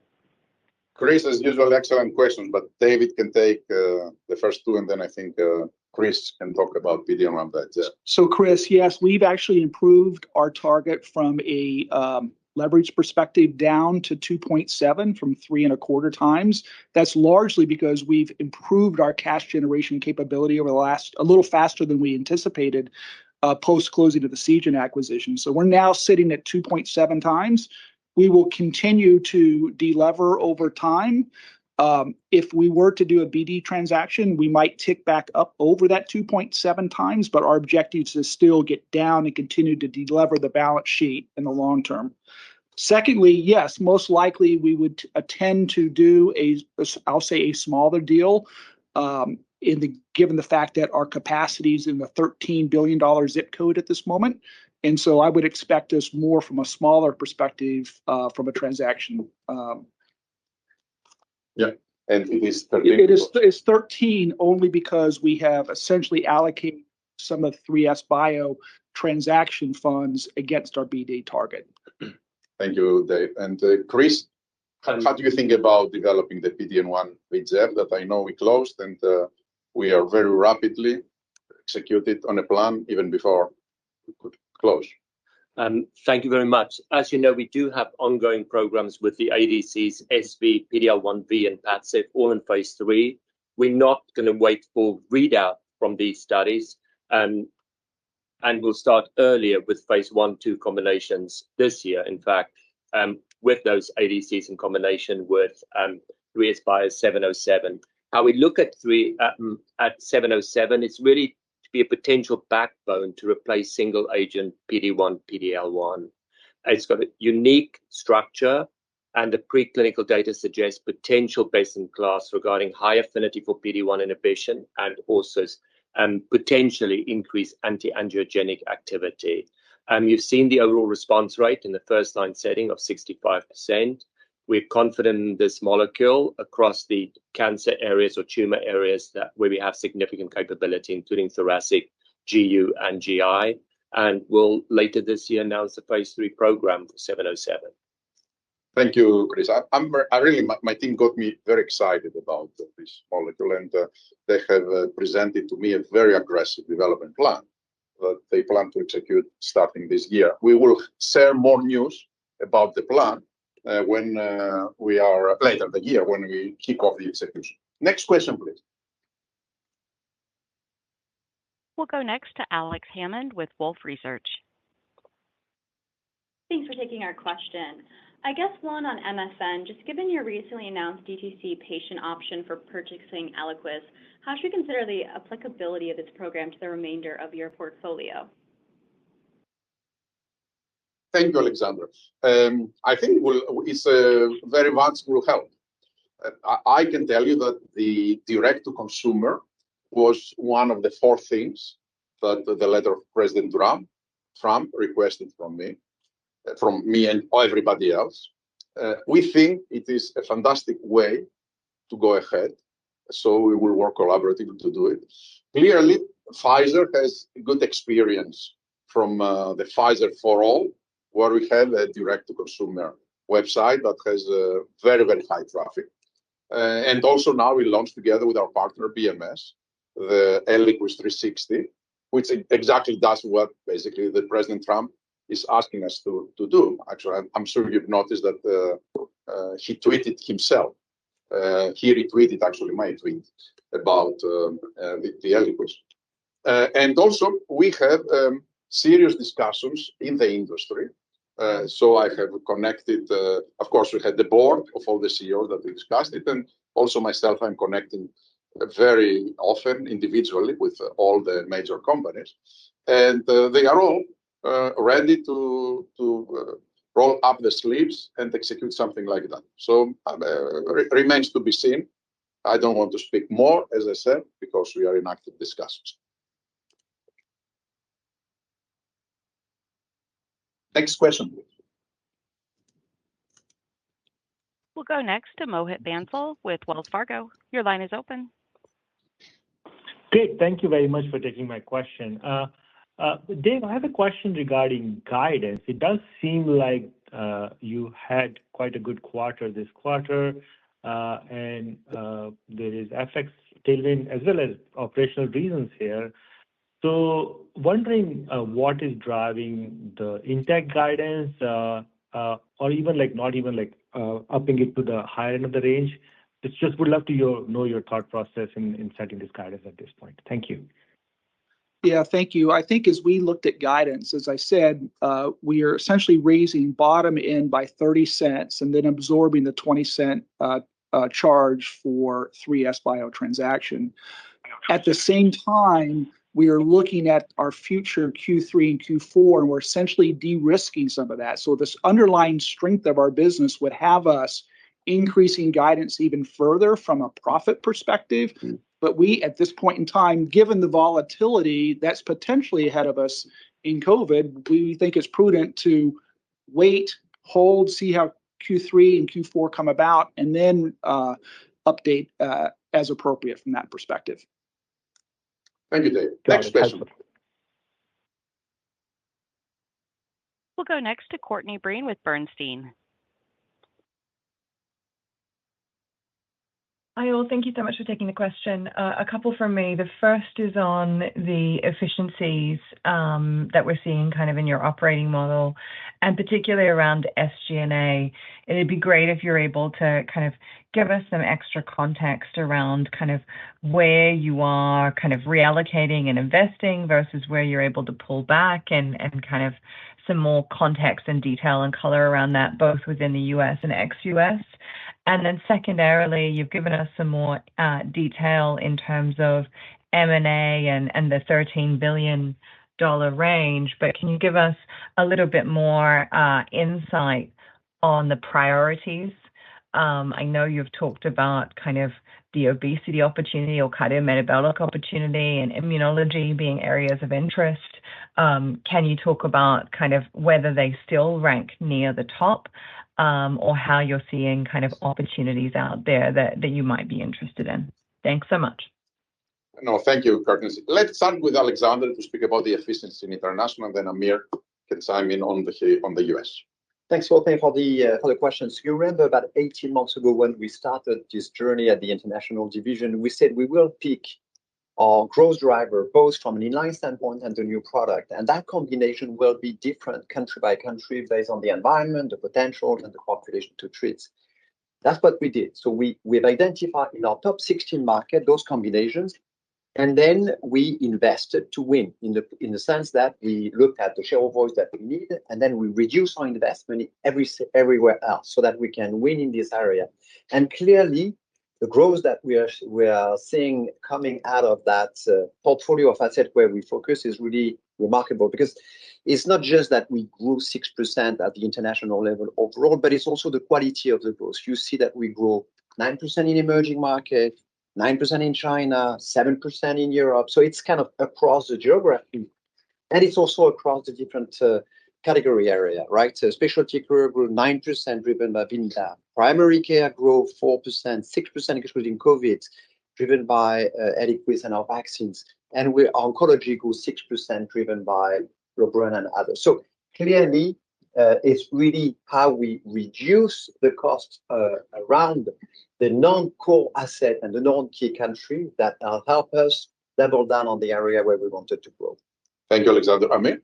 Chris, as usual, excellent questions, but David can take the first two, and then I think Chris can talk about PD-1 VEGF. So Chris, yes, we've actually improved our target from a leverage perspective down to 2.7 from 3.25 times. That's largely because we've improved our cash generation capability over the last a little faster than we anticipated post closing of the Seagen acquisition. So we're now sitting at 2.7 times, We will continue to delever over time. If we were to do a BD transaction, we might tick back up over that 2.7 times, but our objective is to still get down and continue to delever the balance sheet in the long term. Secondly, yes, most likely we would tend to do I'll say a smaller deal, given the fact that our capacity is in the $13 billion zip code at this moment. And so I would expect us more from a smaller perspective from a transaction. Yeah, and it is 13. It's 13 only because we have essentially allocated some of the 3S Bio transaction funds against our BD target. Thank you, Dave. And Chris, how do you think about developing the PD-L1 VEGF that I know we closed and we are very rapidly executed on a plan even before we could close? Thank you very much. As you know, we do have ongoing programs with the ADCs, SV, PD-L1V, and PADCEV, all in phase 3. We're not going to wait for readout from these studies, and we'll start earlier with phase 1-2 combinations this year, in fact, with those ADCs in combination with 3S Bio's 707. How we look at 707, it's really to be a potential backbone to replace single agent PD-1, PD-L1. It's got a unique structure, and the preclinical data suggests potential best in class regarding high affinity for PD-1 inhibition and also potentially increased anti-angiogenic activity. You've seen the overall response rate in the first line setting of 65%. We're confident in this molecule across the cancer areas or tumor areas where we have significant capability, including thoracic, GU, and GI. And we'll later this year announce the phase 3 program for 707. Thank you, Chris. My team got me very excited about this molecule, and they have presented to me a very aggressive development plan that they plan to execute starting this year. We will share more news about the plan when we are later the year, when we kick off the execution. Next question, please. We'll go next to Alex Hammond with Wolfe Research. Thanks for taking our question. I guess one on MFN, just given your recently announced DTC patient option for purchasing Eliquis, how should we consider the applicability of this program to the remainder of your portfolio? Thank you, Alexandra. I think it's very much will help. I can tell you that the direct-to-consumer was one of the 4 things that the letter of President Trump requested from me and everybody else. We think it is a fantastic way to go ahead, so we will work collaboratively to do it. Clearly, Pfizer has good experience from the Pfizer for All, where we have a direct-to-consumer website that has very, very high traffic. And also now we launched together with our partner BMS, the Eliquis 360, which exactly does what basically the President Trump is asking us to do. Actually, I'm sure you've noticed that he tweeted himself. He retweeted actually my tweet about the Eliquis. And also we have serious discussions in the industry. So I have connected, of course, we had the board of all the CEOs that we discussed it, and also myself, I'm connecting very often individually with all the major companies. And they are all ready to roll up the sleeves and execute something like that. So remains to be seen. I don't want to speak more, as I said, because we are in active discussions. Next question, please. We'll go next to Mohit Bansal with Wells Fargo. Your line is open. Great. Thank you very much for taking my question. Dave, I have a question regarding guidance. It does seem like you had quite a good quarter this quarter, and there is FX tailwind as well as operational reasons here. So wondering what is driving the intact guidance, or even like not even like upping it to the higher end of the range. It's just would love to know your thought process in setting this guidance at this point. Thank you. Yeah, thank you. I think as we looked at guidance, as I said, we are essentially raising bottom end by 30 cents and then absorbing the 20-cent charge for 3S Bio transaction. At the same time, we are looking at our future Q3 and Q4, and we're essentially de-risking some of that. So this underlying strength of our business would have us increasing guidance even further from a profit perspective. But we, at this point in time, given the volatility that's potentially ahead of us in COVID, we think it's prudent to wait, hold, see how Q3 and Q4 come about, and then update as appropriate from that perspective. Thank you, Dave. Next question. We'll go next to Courtney Breen with Bernstein. Hi, all. Thank you so much for taking the question. A couple from me. The first is on the efficiencies that we're seeing kind of in your operating model, and particularly around SG&A. It'd be great if you're able to kind of give us some extra context around kind of where you are kind of reallocating and investing versus where you're able to pull back, and kind of some more context and detail and color around that, both within the US and ex-US. And then secondarily, you've given us some more detail in terms of M&A and the $13 billion range, but can you give us a little bit more insight on the priorities? I know you've talked about kind of the obesity opportunity or cardiometabolic opportunity and immunology being areas of interest. Can you talk about kind of whether they still rank near the top, or how you're seeing kind of opportunities out there that you might be interested in? Thanks so much. No, thank you, Courtney. Let's start with Alexander to speak about the efficiency in international, and then Amir can chime in on the US. Thanks, Courtney, for the questions. You remember about 18 months ago when we started this journey at the international division, we said we will pick our growth driver, both from an inline standpoint and the new product. And that combination will be different country by country based on the environment, the potential, and the population to treat. That's what we did. So we've identified in our top 16 market those combinations, and then we invested to win in the sense that we looked at the share of voice that we need, and then we reduce our investment everywhere else so that we can win in this area. And clearly, the growth that we are seeing coming out of that portfolio of assets where we focus is really remarkable, because it's not just that we grew 6% at the international level overall, but it's also the quality of the growth. You see that we grow 9% in emerging markets, 9% in China, 7% in Europe. So it's kind of across the geography, and it's also across the different category area, right? So specialty care grew 9%, driven by Vinda. Primary care grew 4%, 6% excluding COVID, driven by Eliquis and our vaccines. And our oncology grew 6%, driven by Lobren and others. So clearly, it's really how we reduce the cost around the non-core asset and the non-key country that help us double down on the area where we wanted to grow. Thank you, Alexander. Amir?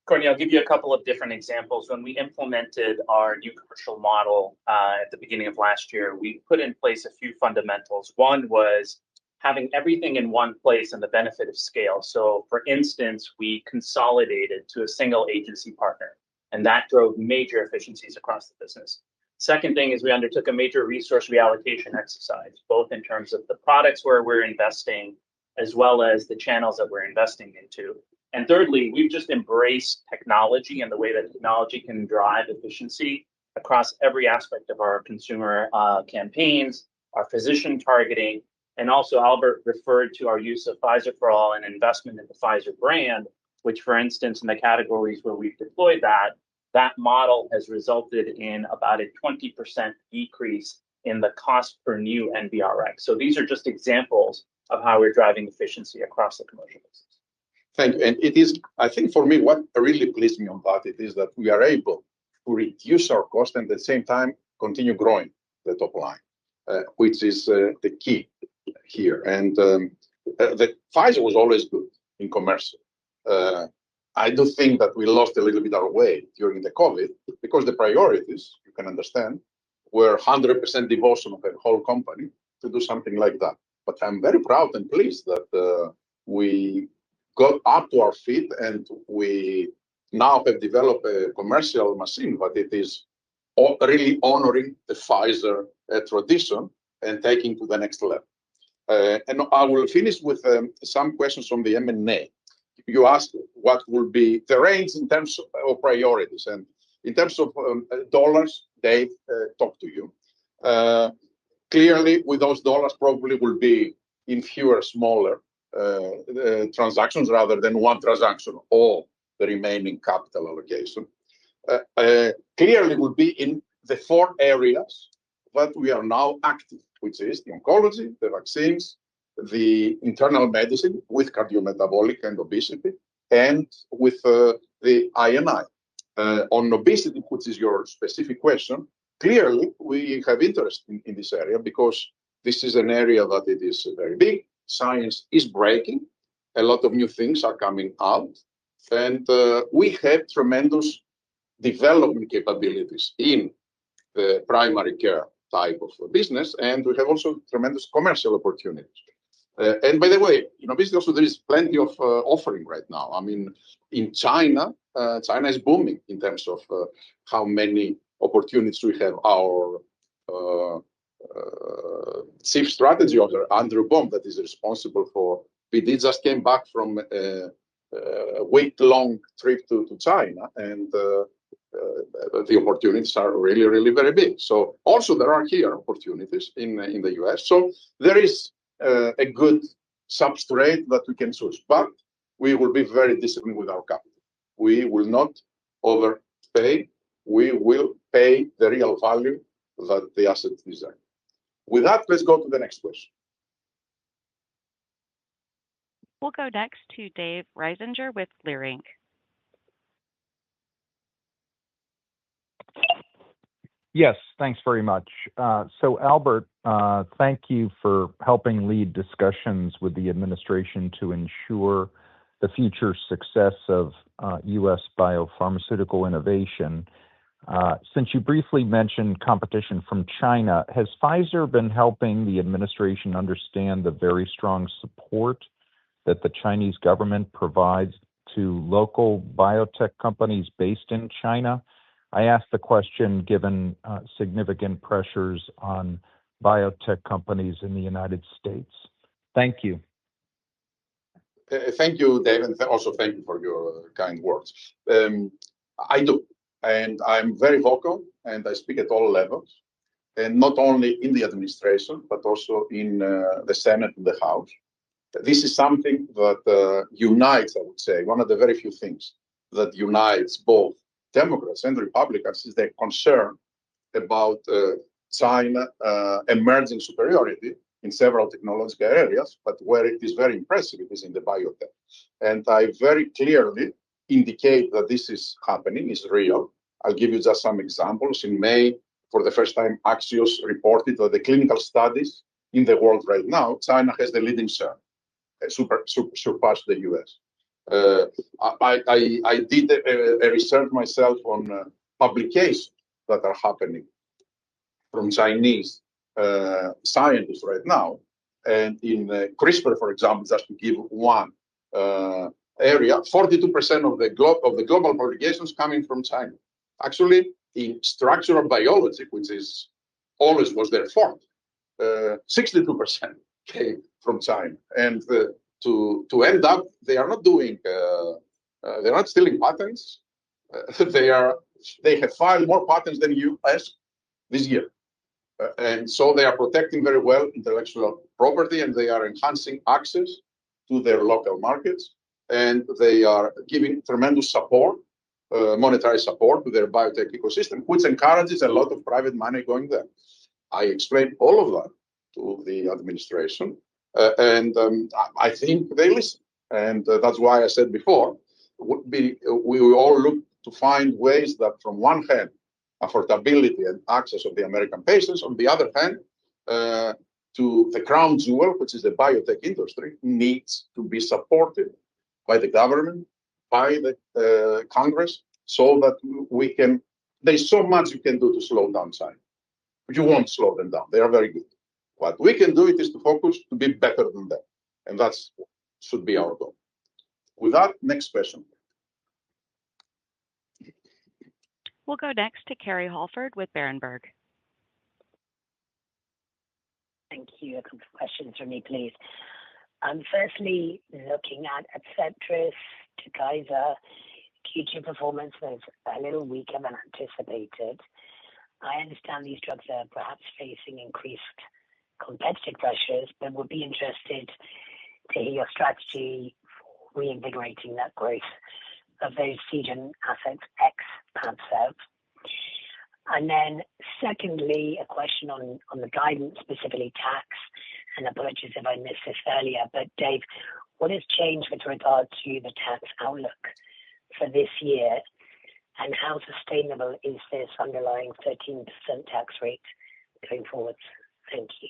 Courtney, I'll give you a couple of different examples. When we implemented our new commercial model at the beginning of last year, we put in place a few fundamentals. One was having everything in one place and the benefit of scale. So, for instance, we consolidated to a single agency partner, and that drove major efficiencies across the business. Second thing is we undertook a major resource reallocation exercise, both in terms of the products where we're investing, as well as the channels that we're investing into. And thirdly, we've just embraced technology and the way that technology can drive efficiency across every aspect of our consumer campaigns, our physician targeting, and also Albert referred to our use of Pfizer for All and investment in the Pfizer brand, which, for instance, in the categories where we've deployed that model has resulted in about a 20% decrease in the cost per new NBRX. So these are just examples of how we're driving efficiency across the commercial business. Thank you. And it is, I think for me, what really pleased me on that, it is that we are able to reduce our cost and at the same time continue growing the top line, which is the key here. And the Pfizer was always good in commercial. I do think that we lost a little bit our way during the COVID because the priorities, you can understand, were 100% devotion of a whole company to do something like that. But I'm very proud and pleased that we got up to our feet, and we now have developed a commercial machine, but it is really honoring the Pfizer tradition and taking to the next level. And I will finish with some questions from the M&A. You asked what will be the range in terms of priorities, and in terms of dollars, Dave talked to you. Clearly, with those dollars, probably will be in fewer, smaller transactions rather than one transaction, all the remaining capital allocation. Clearly will be in the 4 areas that we are now active, which is the oncology, the vaccines, the internal medicine with cardiometabolic and obesity, and with the I&I. On obesity, which is your specific question, clearly we have interest in this area because this is an area that it is very big. Science is breaking. A lot of new things are coming out. And we have tremendous development capabilities in the primary care type of business, and we have also tremendous commercial opportunities. And by the way, obviously also there is plenty of offering right now. I mean, in China, China is booming in terms of how many opportunities we have. Our chief strategy officer, Andrew Baum, that is responsible for BD, just came back from a week-long trip to China, and the opportunities are really, really very big. So also there are here opportunities in the US. So there is a good substrate that we can choose, but we will be very disciplined with our capital. We will not overpay. We will pay the real value that the asset deserves. With that, let's go to the next question. We'll go next to Dave Risinger with Leerink. Yes, thanks very much. So Albert, thank you for helping lead discussions with the administration to ensure the future success of U.S. biopharmaceutical innovation. Since you briefly mentioned competition from China, has Pfizer been helping the administration understand the very strong support that the Chinese government provides to local biotech companies based in China? I ask the question given significant pressures on biotech companies in the United States. Thank you. Thank you, Dave, and also thank you for your kind words. I do, and I'm very vocal, and I speak at all levels, and not only in the administration, but also in the Senate and the House. This is something that unites, I would say, one of the very few things that unites both Democrats and Republicans is their concern about China emerging superiority in several technological areas, but where it is very impressive, it is in the biotech. And I very clearly indicate that this is happening, is real. I'll give you just some examples. In May, for the first time, Axios reported that the clinical studies in the world right now, China has the leading share, surpassed the US. I did a research myself on publications that are happening from Chinese scientists right now. And in CRISPR, for example, just to give one area, 42% of the global publications coming from China. Actually, in structural biology, which is always was their forte, 62% came from China. And to end up, they are not doing, they're not stealing patents. They have filed more patents than US this year. And so they are protecting very well intellectual property, and they are enhancing access to their local markets. And they are giving tremendous support, monetary support to their biotech ecosystem, which encourages a lot of private money going there. I explained all of that to the administration, and I think they listen. And that's why I said before, we all look to find ways that from one hand, affordability and access of the American patients, on the other hand, to the crown jewel, which is the biotech industry, needs to be supported by the government, by the Congress, so that we can, there's so much you can do to slow down China. But you won't slow them down. They are very good. What we can do it is to focus to be better than them. And that should be our goal. With that, next question. We'll go next to Kerry Halford with Berenberg. Thank you. A couple of questions from me, please. Firstly, looking at Adcetris, Tukysa, Q2 performance was a little weaker than anticipated. I understand these drugs are perhaps facing increased competitive pressures, but would be interested to hear your strategy for reinvigorating that growth of those Seagen assets ex Padcev. And then secondly, a question on the guidance, specifically tax, and apologies if I missed this earlier, but Dave, what has changed with regard to the tax outlook for this year, and how sustainable is this underlying 13% tax rate going forward? Thank you.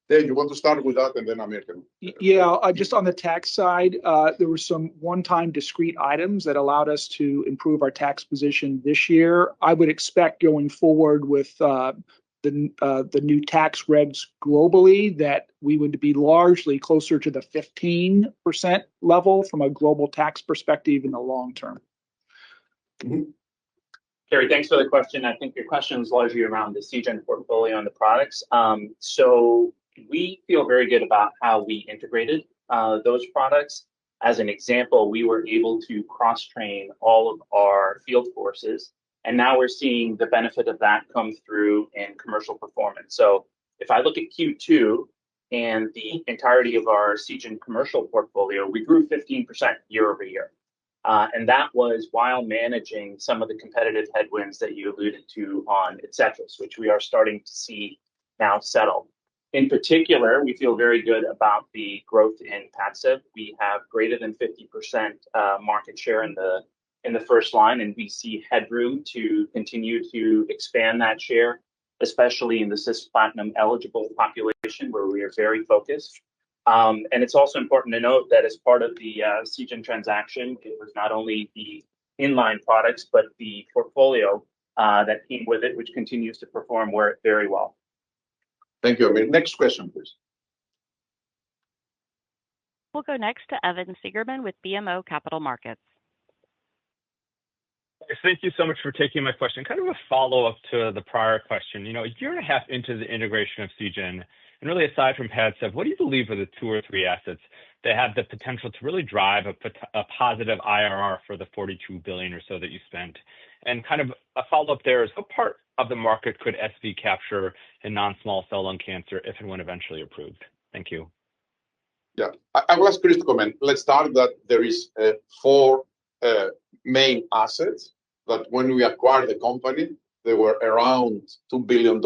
Dave, you want to start with that, and then Amir can. Yeah, just on the tax side, there were some one-time discrete items that allowed us to improve our tax position this year. I would expect going forward with the new tax regs globally that we would be largely closer to the 15% level from a global tax perspective in the long term. Kerry, thanks for the question. I think your question is largely around the Seagen portfolio and the products. So we feel very good about how we integrated those products. As an example, we were able to cross-train all of our field forces, and now we're seeing the benefit of that come through in commercial performance. So if I look at Q2 and the entirety of our Seagen commercial portfolio, we grew 15% year over year. And that was while managing some of the competitive headwinds that you alluded to on Adcetris, which we are starting to see now settle. In particular, we feel very good about the growth in Padcev. We have greater than 50% market share in the first line, and we see headroom to continue to expand that share, especially in the cisplatin eligible population, where we are very focused. And it's also important to note that as part of the Seagen transaction, it was not only the inline products, but the portfolio that came with it, which continues to perform very well. Thank you, Amir. Next question, please. We'll go next to Evan Seigerman with BMO Capital Markets. Thank you so much for taking my question. Kind of a follow-up to the prior question. You know, a year and a half into the integration of Seagen, and really aside from Padcev, what do you believe are the 2 or 3 assets that have the potential to really drive a positive IRR for the $42 billion or so that you spent? And kind of a follow-up there is, what part of the market could SV capture in non-small cell lung cancer if and when eventually approved? Thank you. Yeah, I will ask Chris to comment. Let's start that there is 4 main assets that when we acquired the company, they were around $2 billion,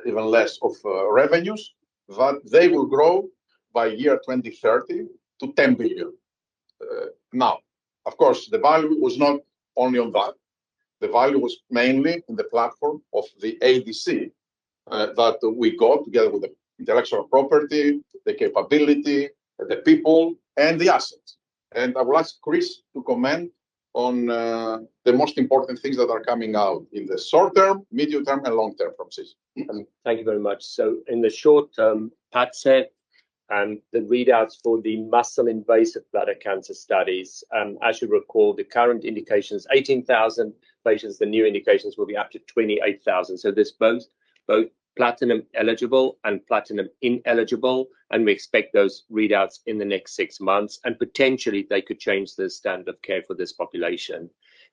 even less of revenues, that they will grow by year 2030 to $10 billion. Now, of course, the value was not only on that. The value was mainly in the platform of the ADC that we got together with the intellectual property, the capability, the people, and the assets. And I will ask Chris to comment on the most important things that are coming out in the short term, medium term, and long term from Seagen. Thank you very much. So in the short term, Padcev and the readouts for the muscle-invasive bladder cancer studies, as you recall, the current indications, 18,000 patients, the new indications will be up to 28,000. So there's both platinum eligible and platinum ineligible, and we expect those readouts in the next 6 months, and potentially they could change the standard of care for this population.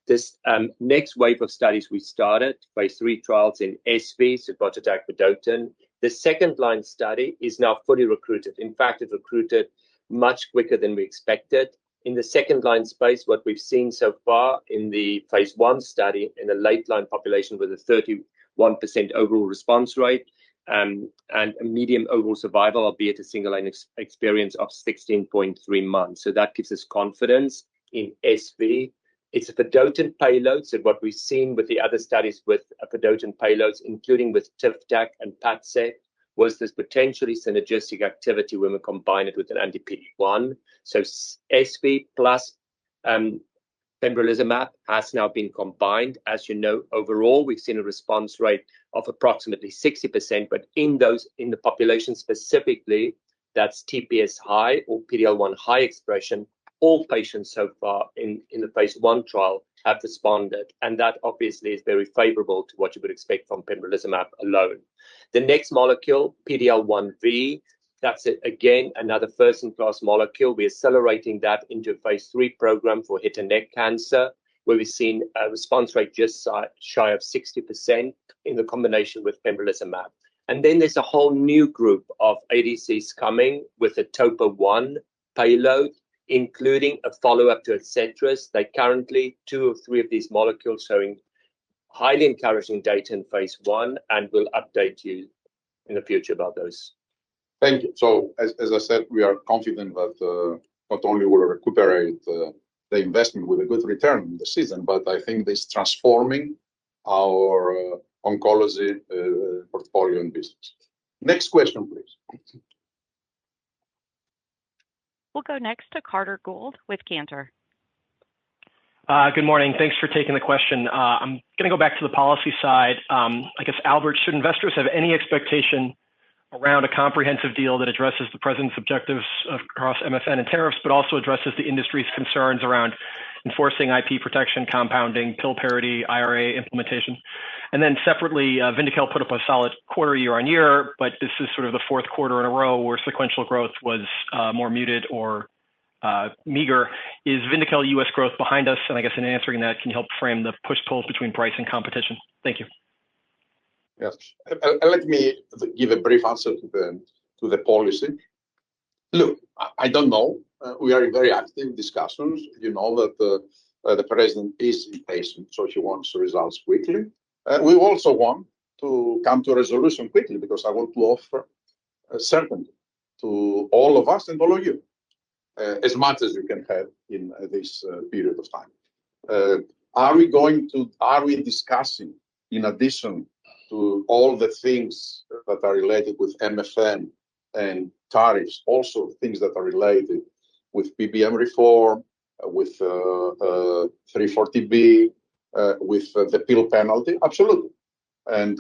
This next wave of studies we started, phase 3 trials in SV, Sigvotatug vedotin. The second line study is now fully recruited. In fact, it recruited much quicker than we expected. In the second line space, what we've seen so far in the phase 1 study in a late line population with a 31% overall response rate and a median overall survival, albeit a single line experience of 16.3 months. So that gives us confidence in SV. It's a vedotin payload. So what we've seen with the other studies with vedotin payloads, including with Tivdak and Padcev, was this potentially synergistic activity when we combine it with an anti-PD-1. So SV plus pembrolizumab has now been combined. As you know, overall, we've seen a response rate of approximately 60%, but in the population specifically that's TPS high or PD-L1 high expression, all patients so far in the phase 1 trial have responded. And that obviously is very favorable to what you would expect from pembrolizumab alone. The next molecule, PD-L1V, that's again another first-in-class molecule. We're accelerating that into a phase 3 program for head and neck cancer, where we've seen a response rate just shy of 60% in the combination with pembrolizumab. And then there's a whole new group of ADCs coming with a topo-1 payload, including a follow-up to Adcetris. They currently, 2 or 3 of these molecules showing highly encouraging data in phase 1, and we'll update you in the future about those. Thank you. So as I said, we are confident that not only will recuperate the investment with a good return in the season, but I think this transforming our oncology portfolio and business. Next question, please. We'll go next to Carter Gould with Cantor. Good morning. Thanks for taking the question. I'm going to go back to the policy side. I guess, Albert, should investors have any expectation around a comprehensive deal that addresses the president's objectives across MFN and tariffs, but also addresses the industry's concerns around enforcing IP protection, compounding, pill parity, IRA implementation? And then separately, Vyndaqel put up a solid quarter year on year, but this is sort of the 4th quarter in a row where sequential growth was more muted or meager. Is Vyndaqel U.S. growth behind us? And I guess in answering that, can you help frame the push-pulls between price and competition? Thank you. Yes. Let me give a brief answer to the policy. Look, I don't know. We are in very active discussions. You know that the president is impatient, so he wants results quickly. We also want to come to a resolution quickly because I want to offer certainty to all of us and all of you, as much as you can have in this period of time. Are we discussing, in addition to all the things that are related with MFN and tariffs, also things that are related with PBM reform, with 340B, with the pill penalty? Absolutely. And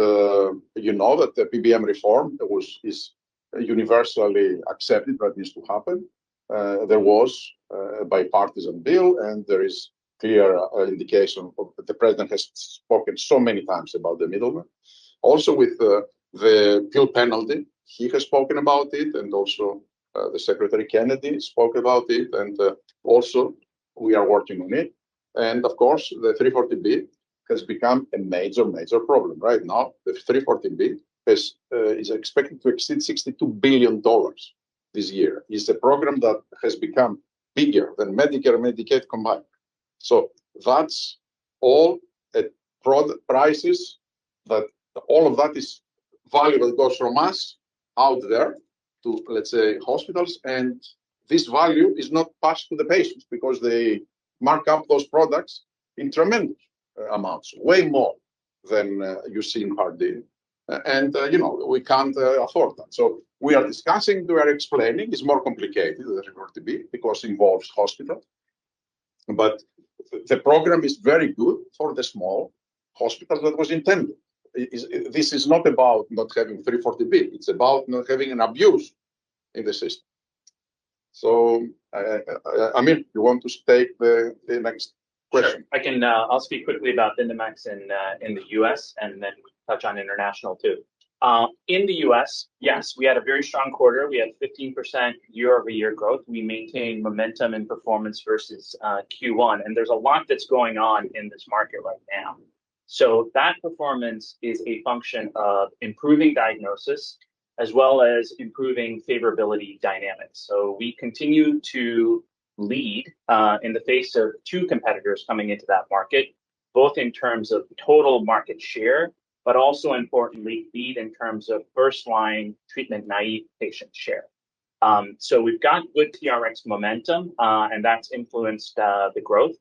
you know that the PBM reform is universally accepted that needs to happen. There was a bipartisan bill, and there is clear indication of the president has spoken so many times about the middleman. Also with the pill penalty, he has spoken about it, and also the Secretary Kennedy spoke about it, and also we are working on it. And of course, the 340B has become a major problem. Right now, the 340B is expected to exceed $62 billion this year. It's a program that has become bigger than Medicare and Medicaid combined. So that's all at prices that all of that is value that goes from us out there to, let's say, hospitals. And this value is not passed to the patients because they mark up those products in tremendous amounts, way more than you see in Part D. And, we can't afford that. So we are discussing, we are explaining. It's more complicated, the 340B, because it involves hospitals. But the program is very good for the small hospitals that was intended. This is not about not having 340B. It's about not having an abuse in the system. So, Amir, you want to take the next question? Sure. I'll speak quickly about Vyndamax in the U.S. and then touch on international too. In the U.S., yes, we had a very strong quarter. We had 15% year-over-year growth. We maintained momentum and performance versus Q1, and there's a lot that's going on in this market right now. So that performance is a function of improving diagnosis as well as improving favorability dynamics. So we continue to lead in the face of 2 competitors coming into that market, both in terms of total market share, but also importantly, lead in terms of first-line treatment-naive patient share. So we've got good TRX momentum, and that's influenced the growth.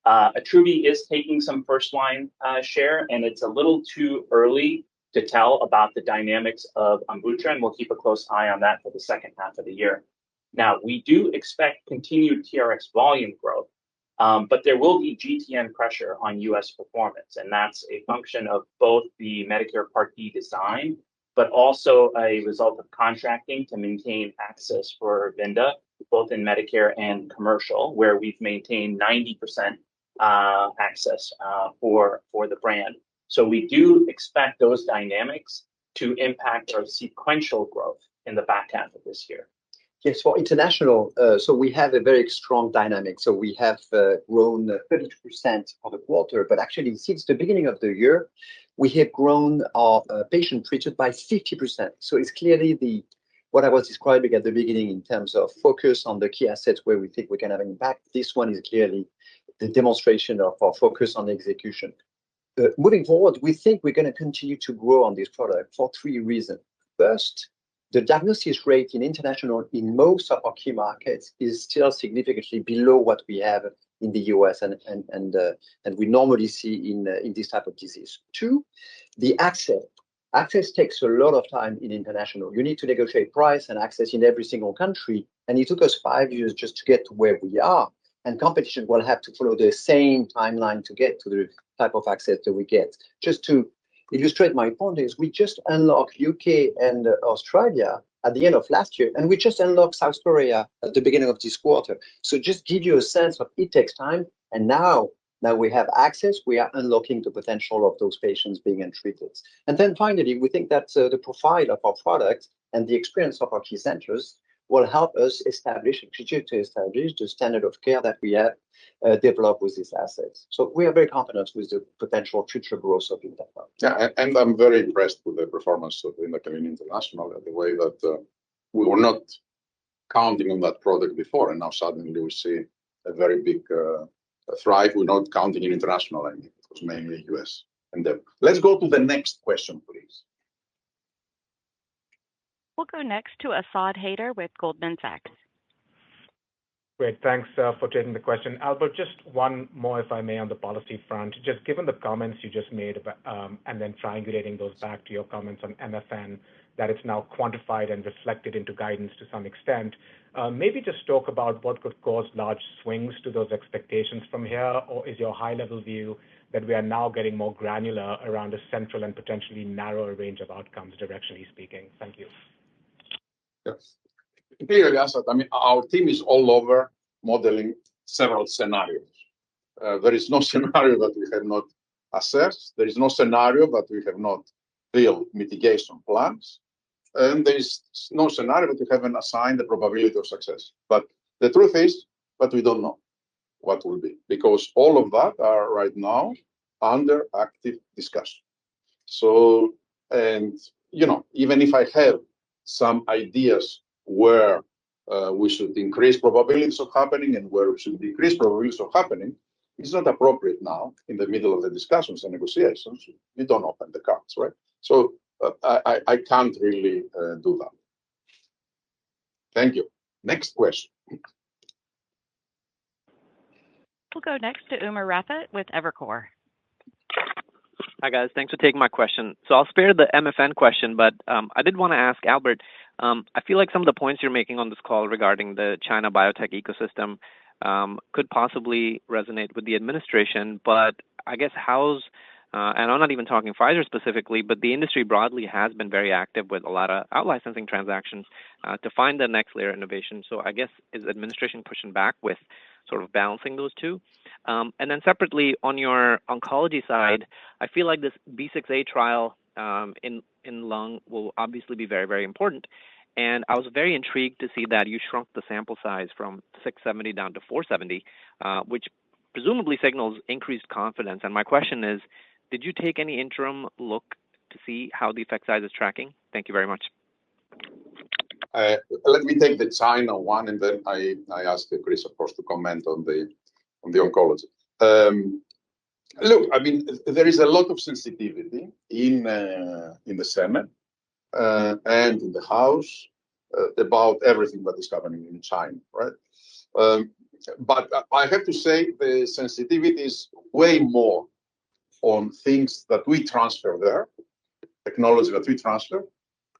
Attruby is taking some first-line share, and it's a little too early to tell about the dynamics of Amvuttra, and we'll keep a close eye on that for the second half of the year. Now, we do expect continued TRX volume growth, but there will be GTN pressure on U.S. performance, and that's a function of both the Medicare Part D design but also a result of contracting to maintain access for Vinda, both in Medicare and commercial, where we've maintained 90% access for the brand. So we do expect those dynamics to impact our sequential growth in the back half of this year. Yes, for international, so we have a very strong dynamic. So we have grown 32% for the quarter, but actually since the beginning of the year, we have grown our patient treated by 50%. So it's clearly what I was describing at the beginning in terms of focus on the key assets where we think we can have an impact. This one is clearly the demonstration of our focus on execution. Moving forward, we think we're going to continue to grow on this product for 3 reasons. First, the diagnosis rate in international in most of our key markets is still significantly below what we have in the US and we normally see in this type of disease. 2, the access. Access takes a lot of time in international. You need to negotiate price and access in every single country. And it took us 5 years just to get to where we are. And competition will have to follow the same timeline to get to the type of access that we get. Just to illustrate my point is we just unlocked UK and Australia at the end of last year, and we just unlocked South Korea at the beginning of this quarter. So just give you a sense of it takes time. And now we have access, we are unlocking the potential of those patients being treated. And then finally, we think that the profile of our product and the experience of our key centers will help us continue to establish the standard of care that we have developed with these assets. So we are very confident with the potential future growth of Intact. Yeah, and I'm very impressed with the performance of Intact International, the way that we were not counting on that product before, and now suddenly we see a very big thrive. We're not counting in international, I mean, it was mainly US. And then let's go to the next question, please. We'll go next to Asad Haider with Goldman Sachs. Great, thanks for taking the question. Albert, just one more, if I may, on the policy front. Just given the comments you just made about, and then triangulating those back to your comments on MFN, that it's now quantified and reflected into guidance to some extent, maybe just talk about what could cause large swings to those expectations from here, or is your high-level view that we are now getting more granular around a central and potentially narrower range of outcomes, directionally speaking? Thank you. Yes. Clearly, Asad, I mean, our team is all over modeling several scenarios. There is no scenario that we have not assessed. There is no scenario that we have not built mitigation plans. And there is no scenario that we haven't assigned the probability of success. But the truth is that we don't know what will be, because all of that are right now under active discussion. So, and, you know, even if I have some ideas where we should increase probabilities of happening and where we should decrease probabilities of happening, it's not appropriate now in the middle of the discussions and negotiations. You don't open the cards, right? So I can't really do that. Thank you. Next question. We'll go next to Umer Raffat with Evercore. Hi, guys. Thanks for taking my question. So I'll spare the MFN question, but I did want to ask Albert, I feel like some of the points you're making on this call regarding the China biotech ecosystem could possibly resonate with the administration, but I guess and I'm not even talking Pfizer specifically, but the industry broadly has been very active with a lot of out-licensing transactions to find the next layer of innovation. So I guess, is the administration pushing back with sort of balancing those two? And then separately, on your oncology side, I feel like this B6A trial in lung will obviously be very, very important. And I was very intrigued to see that you shrunk the sample size from 670 down to 470, which presumably signals increased confidence. And my question is, did you take any interim look to see how the effect size is tracking? Thank you very much. Let me take the China one, and then I ask Chris, of course, to comment on the oncology. Look, I mean, there is a lot of sensitivity in the Senate and in the House about everything that is happening in China, right? But I have to say the sensitivity is way more on things that we transfer there, technology that we transfer,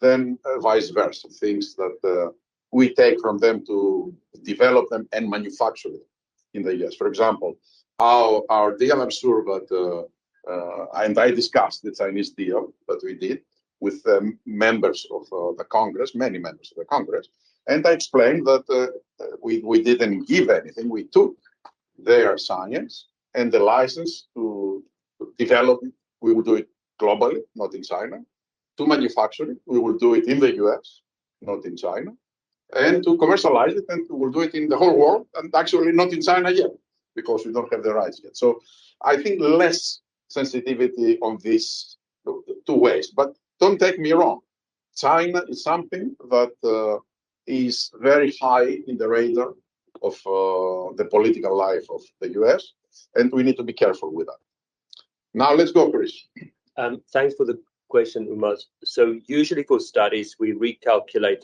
than vice versa, things that we take from them to develop them and manufacture them in the US. For example, our deal, I'm sure, but and I discussed the Chinese deal that we did, with members of the Congress, many members of the Congress, and I explained that we didn't give anything. We took their science and the license to develop it. We will do it globally, not in China. To manufacture it, we will do it in the US, not in China. And to commercialize it, and we will do it in the whole world, and actually not in China yet, because we don't have the rights yet. So I think less sensitivity on these two ways. But don't take me wrong. China is something that is very high in the radar of the political life of the US, and we need to be careful with that. Now let's go, Chris. Thanks for the question, Umar. So usually for studies, we recalculate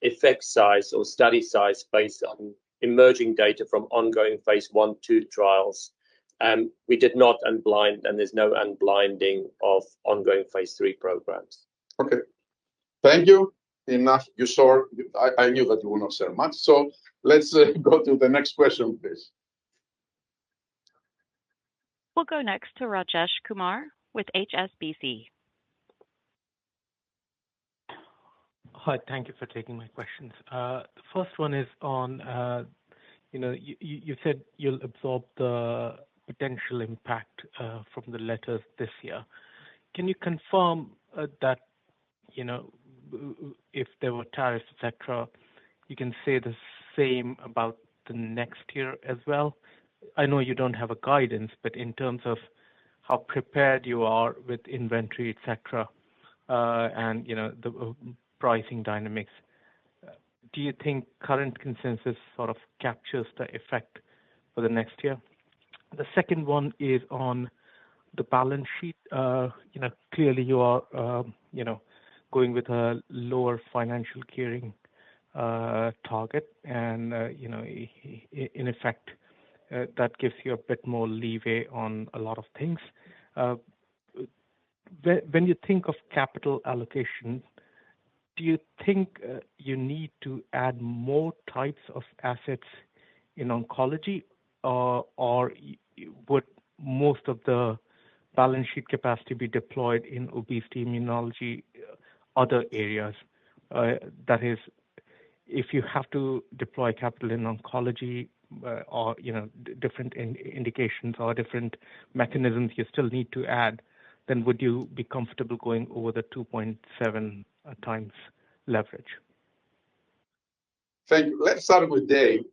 effect size or study size based on emerging data from ongoing phase 1-2 trials. We did not unblind, and there's no unblinding of ongoing phase 3 programs. Okay, thank you. Enough. You saw, I knew that you will not say much. So let's go to the next question, please. We'll go next to Rajesh Kumar with HSBC. Hi, thank you for taking my questions. The first one is on, you said you'll absorb the potential impact from the letters this year. Can you confirm that, if there were tariffs, etc., you can say the same about the next year as well? I know you don't have a guidance, but in terms of how prepared you are with inventory, etc., and the pricing dynamics, do you think current consensus sort of captures the effect for the next year? The second one is on the balance sheet. Clearly you are, going with a lower financial gearing target, and in effect, that gives you a bit more leeway on a lot of things. When you think of capital allocation, do you think you need to add more types of assets in oncology, or would most of the balance sheet capacity be deployed in obesity, immunology, other areas? That is, if you have to deploy capital in oncology, or different indications or different mechanisms you still need to add, then would you be comfortable going over the 2.7 times leverage? Thank you. Let's start with Dave,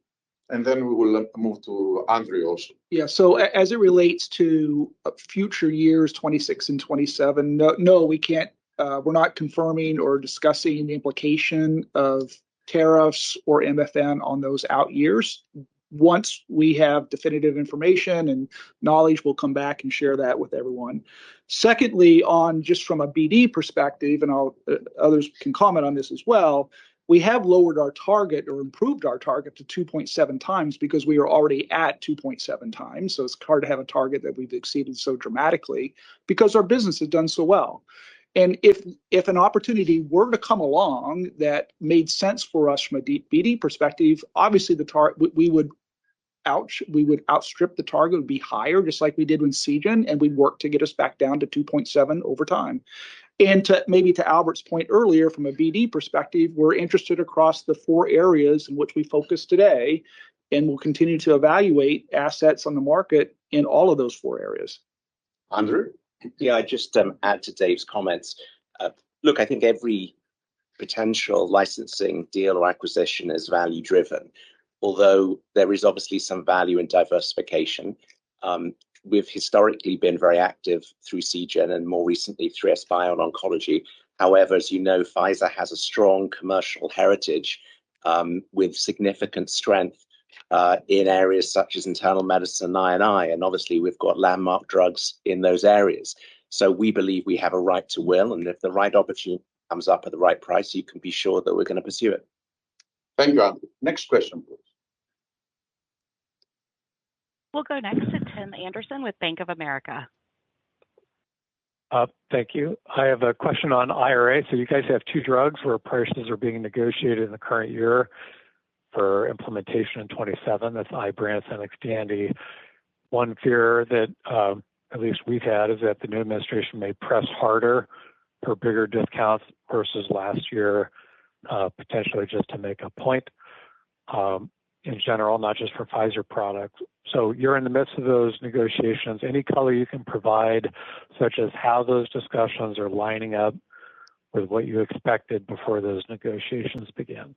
and then we will move to Andrew also. Yeah, so as it relates to future years, 26 and 27, no, we can't, we're not confirming or discussing the implication of tariffs or MFN on those out years. Once we have definitive information and knowledge, we'll come back and share that with everyone. Secondly, on just from a BD perspective, and others can comment on this as well, we have lowered our target or improved our target to 2.7 times because we are already at 2.7 times. So it's hard to have a target that we've exceeded so dramatically because our business has done so well. And if an opportunity were to come along that made sense for us from a deep BD perspective, obviously we would outstrip the target, would be higher, just like we did with Seagen, and we'd work to get us back down to 2.7 over time. And to Albert's point earlier, from a BD perspective, we're interested across the 4 areas in which we focus today, and we'll continue to evaluate assets on the market in all of those 4 areas. Andrew? Yeah, I just add to Dave's comments. Look, I think every potential licensing deal or acquisition is value driven, although there is obviously some value in diversification. We've historically been very active through Seagen and more recently through SBio and oncology. However, as you know, Pfizer has a strong commercial heritage with significant strength in areas such as internal medicine, I&I, and obviously we've got landmark drugs in those areas. So we believe we have a right to will, and if the right opportunity comes up at the right price, you can be sure that we're going to pursue it. Thank you, Andrew. Next question, please. We'll go next to Tim Anderson with Bank of America. Thank you. I have a question on IRA. So you guys have 2 drugs where prices are being negotiated in the current year for implementation in 27. That's Ibrance and Xtandi. One fear that at least we've had is that the new administration may press harder per bigger discounts versus last year, potentially just to make a point in general, not just for Pfizer products. So you're in the midst of those negotiations. Any color you can provide, such as how those discussions are lining up with what you expected before those negotiations began?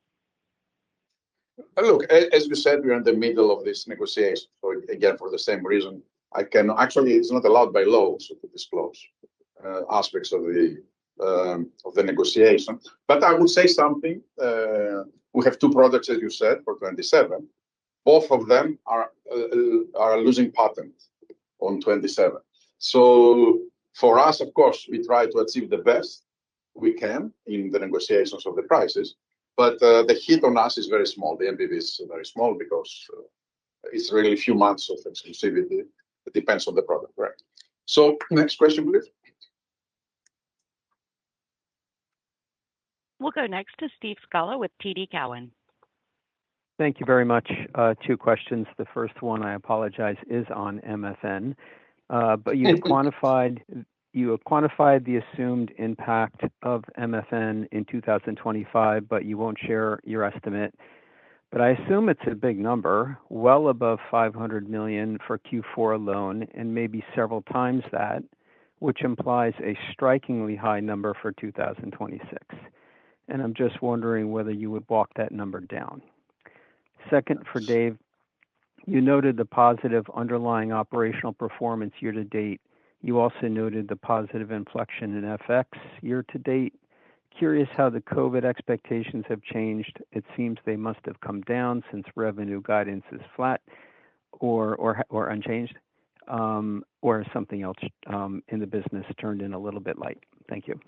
Look, as you said, we're in the middle of this negotiation. So again, for the same reason, I can actually, it's not allowed by law so to disclose aspects of the negotiation. But I would say something. We have two products, as you said, for 27. Both of them are losing patent on 27. So for us, of course, we try to achieve the best we can in the negotiations of the prices. But the hit on us is very small. The MPV is very small because it's really a few months of exclusivity. It depends on the product, right? So next question, please. We'll go next to Steve Scala with TD Cowen. Thank you very much. Two questions. The first one, I apologize, is on MFN. But you quantified the assumed impact of MFN in 2025, but you won't share your estimate. But I assume it's a big number, well above $500 million for Q4 alone, and maybe several times that, which implies a strikingly high number for 2026. And I'm just wondering whether you would walk that number down. Second, for Dave, you noted the positive underlying operational performance year to date. You also noted the positive inflection in FX year to date. Curious how the COVID expectations have changed. It seems they must have come down since revenue guidance is flat or unchanged, or something else in the business turned in a little bit light. Thank you.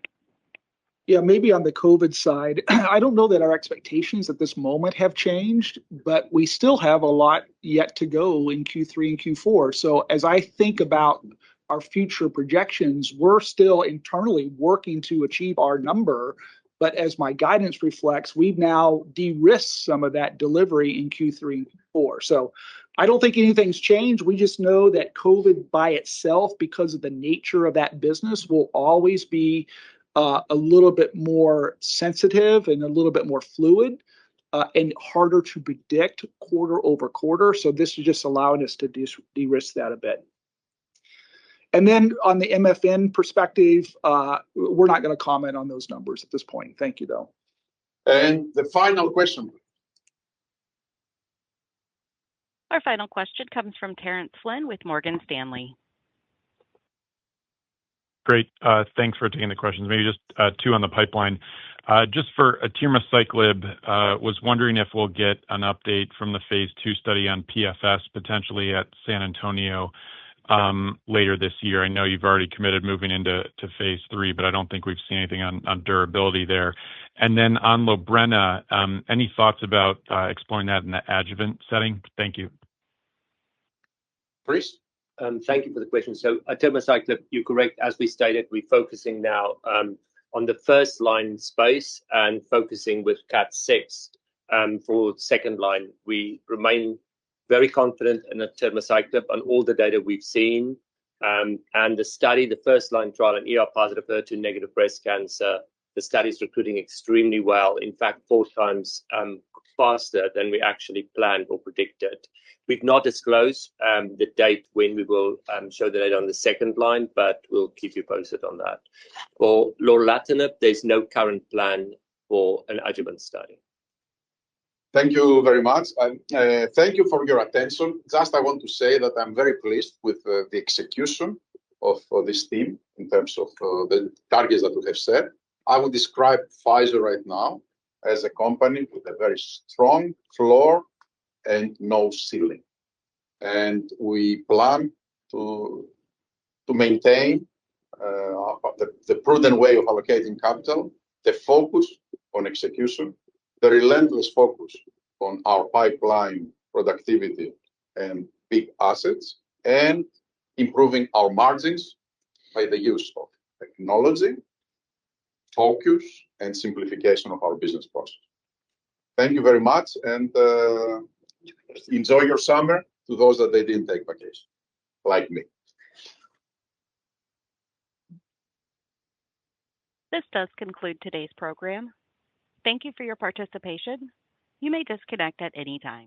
Yeah, maybe on the COVID side, I don't know that our expectations at this moment have changed, but we still have a lot yet to go in Q3 and Q4. So as I think about our future projections, we're still internally working to achieve our number. But as my guidance reflects, we've now de-risked some of that delivery in Q3 and Q4. So I don't think anything's changed. We just know that COVID by itself, because of the nature of that business, will always be a little bit more sensitive and a little bit more fluid and harder to predict quarter over quarter. So this is just allowing us to de-risk that a bit. And then on the MFN perspective, we're not going to comment on those numbers at this point. Thank you, though. And the final question. Our final question comes from Terence Flynn with Morgan Stanley. Great. Thanks for taking the questions. Maybe just two on the pipeline. Just for atirmociclib, was wondering if we'll get an update from the phase 2 study on PFS potentially at San Antonio later this year. I know you've already committed moving into phase 3, but I don't think we've seen anything on durability there. And then on Lorbrena, any thoughts about exploring that in the adjuvant setting? Thank you. Chris? Thank you for the question. So atirmociclib, you're correct. As we stated, we're focusing now on the first line space and focusing with CAT6 for second line. We remain very confident in atirmociclib on all the data we've seen. And the study, the first line trial in ER-positive, HER2-negative breast cancer, the study is recruiting extremely well. In fact, 4 times faster than we actually planned or predicted. We've not disclosed the date when we will show the data on the second line, but we'll keep you posted on that. For lorlatinib, there's no current plan for an adjuvant study. Thank you very much. Thank you for your attention. Just I want to say that I'm very pleased with the execution of this team in terms of the targets that we have set. I would describe Pfizer right now as a company with a very strong floor and no ceiling. And we plan to maintain the prudent way of allocating capital, the focus on execution, the relentless focus on our pipeline productivity and big assets, and improving our margins by the use of technology, focus, and simplification of our business process. Thank you very much, and enjoy your summer to those that they didn't take vacation, like me. This does conclude today's program. Thank you for your participation. You may disconnect at any time.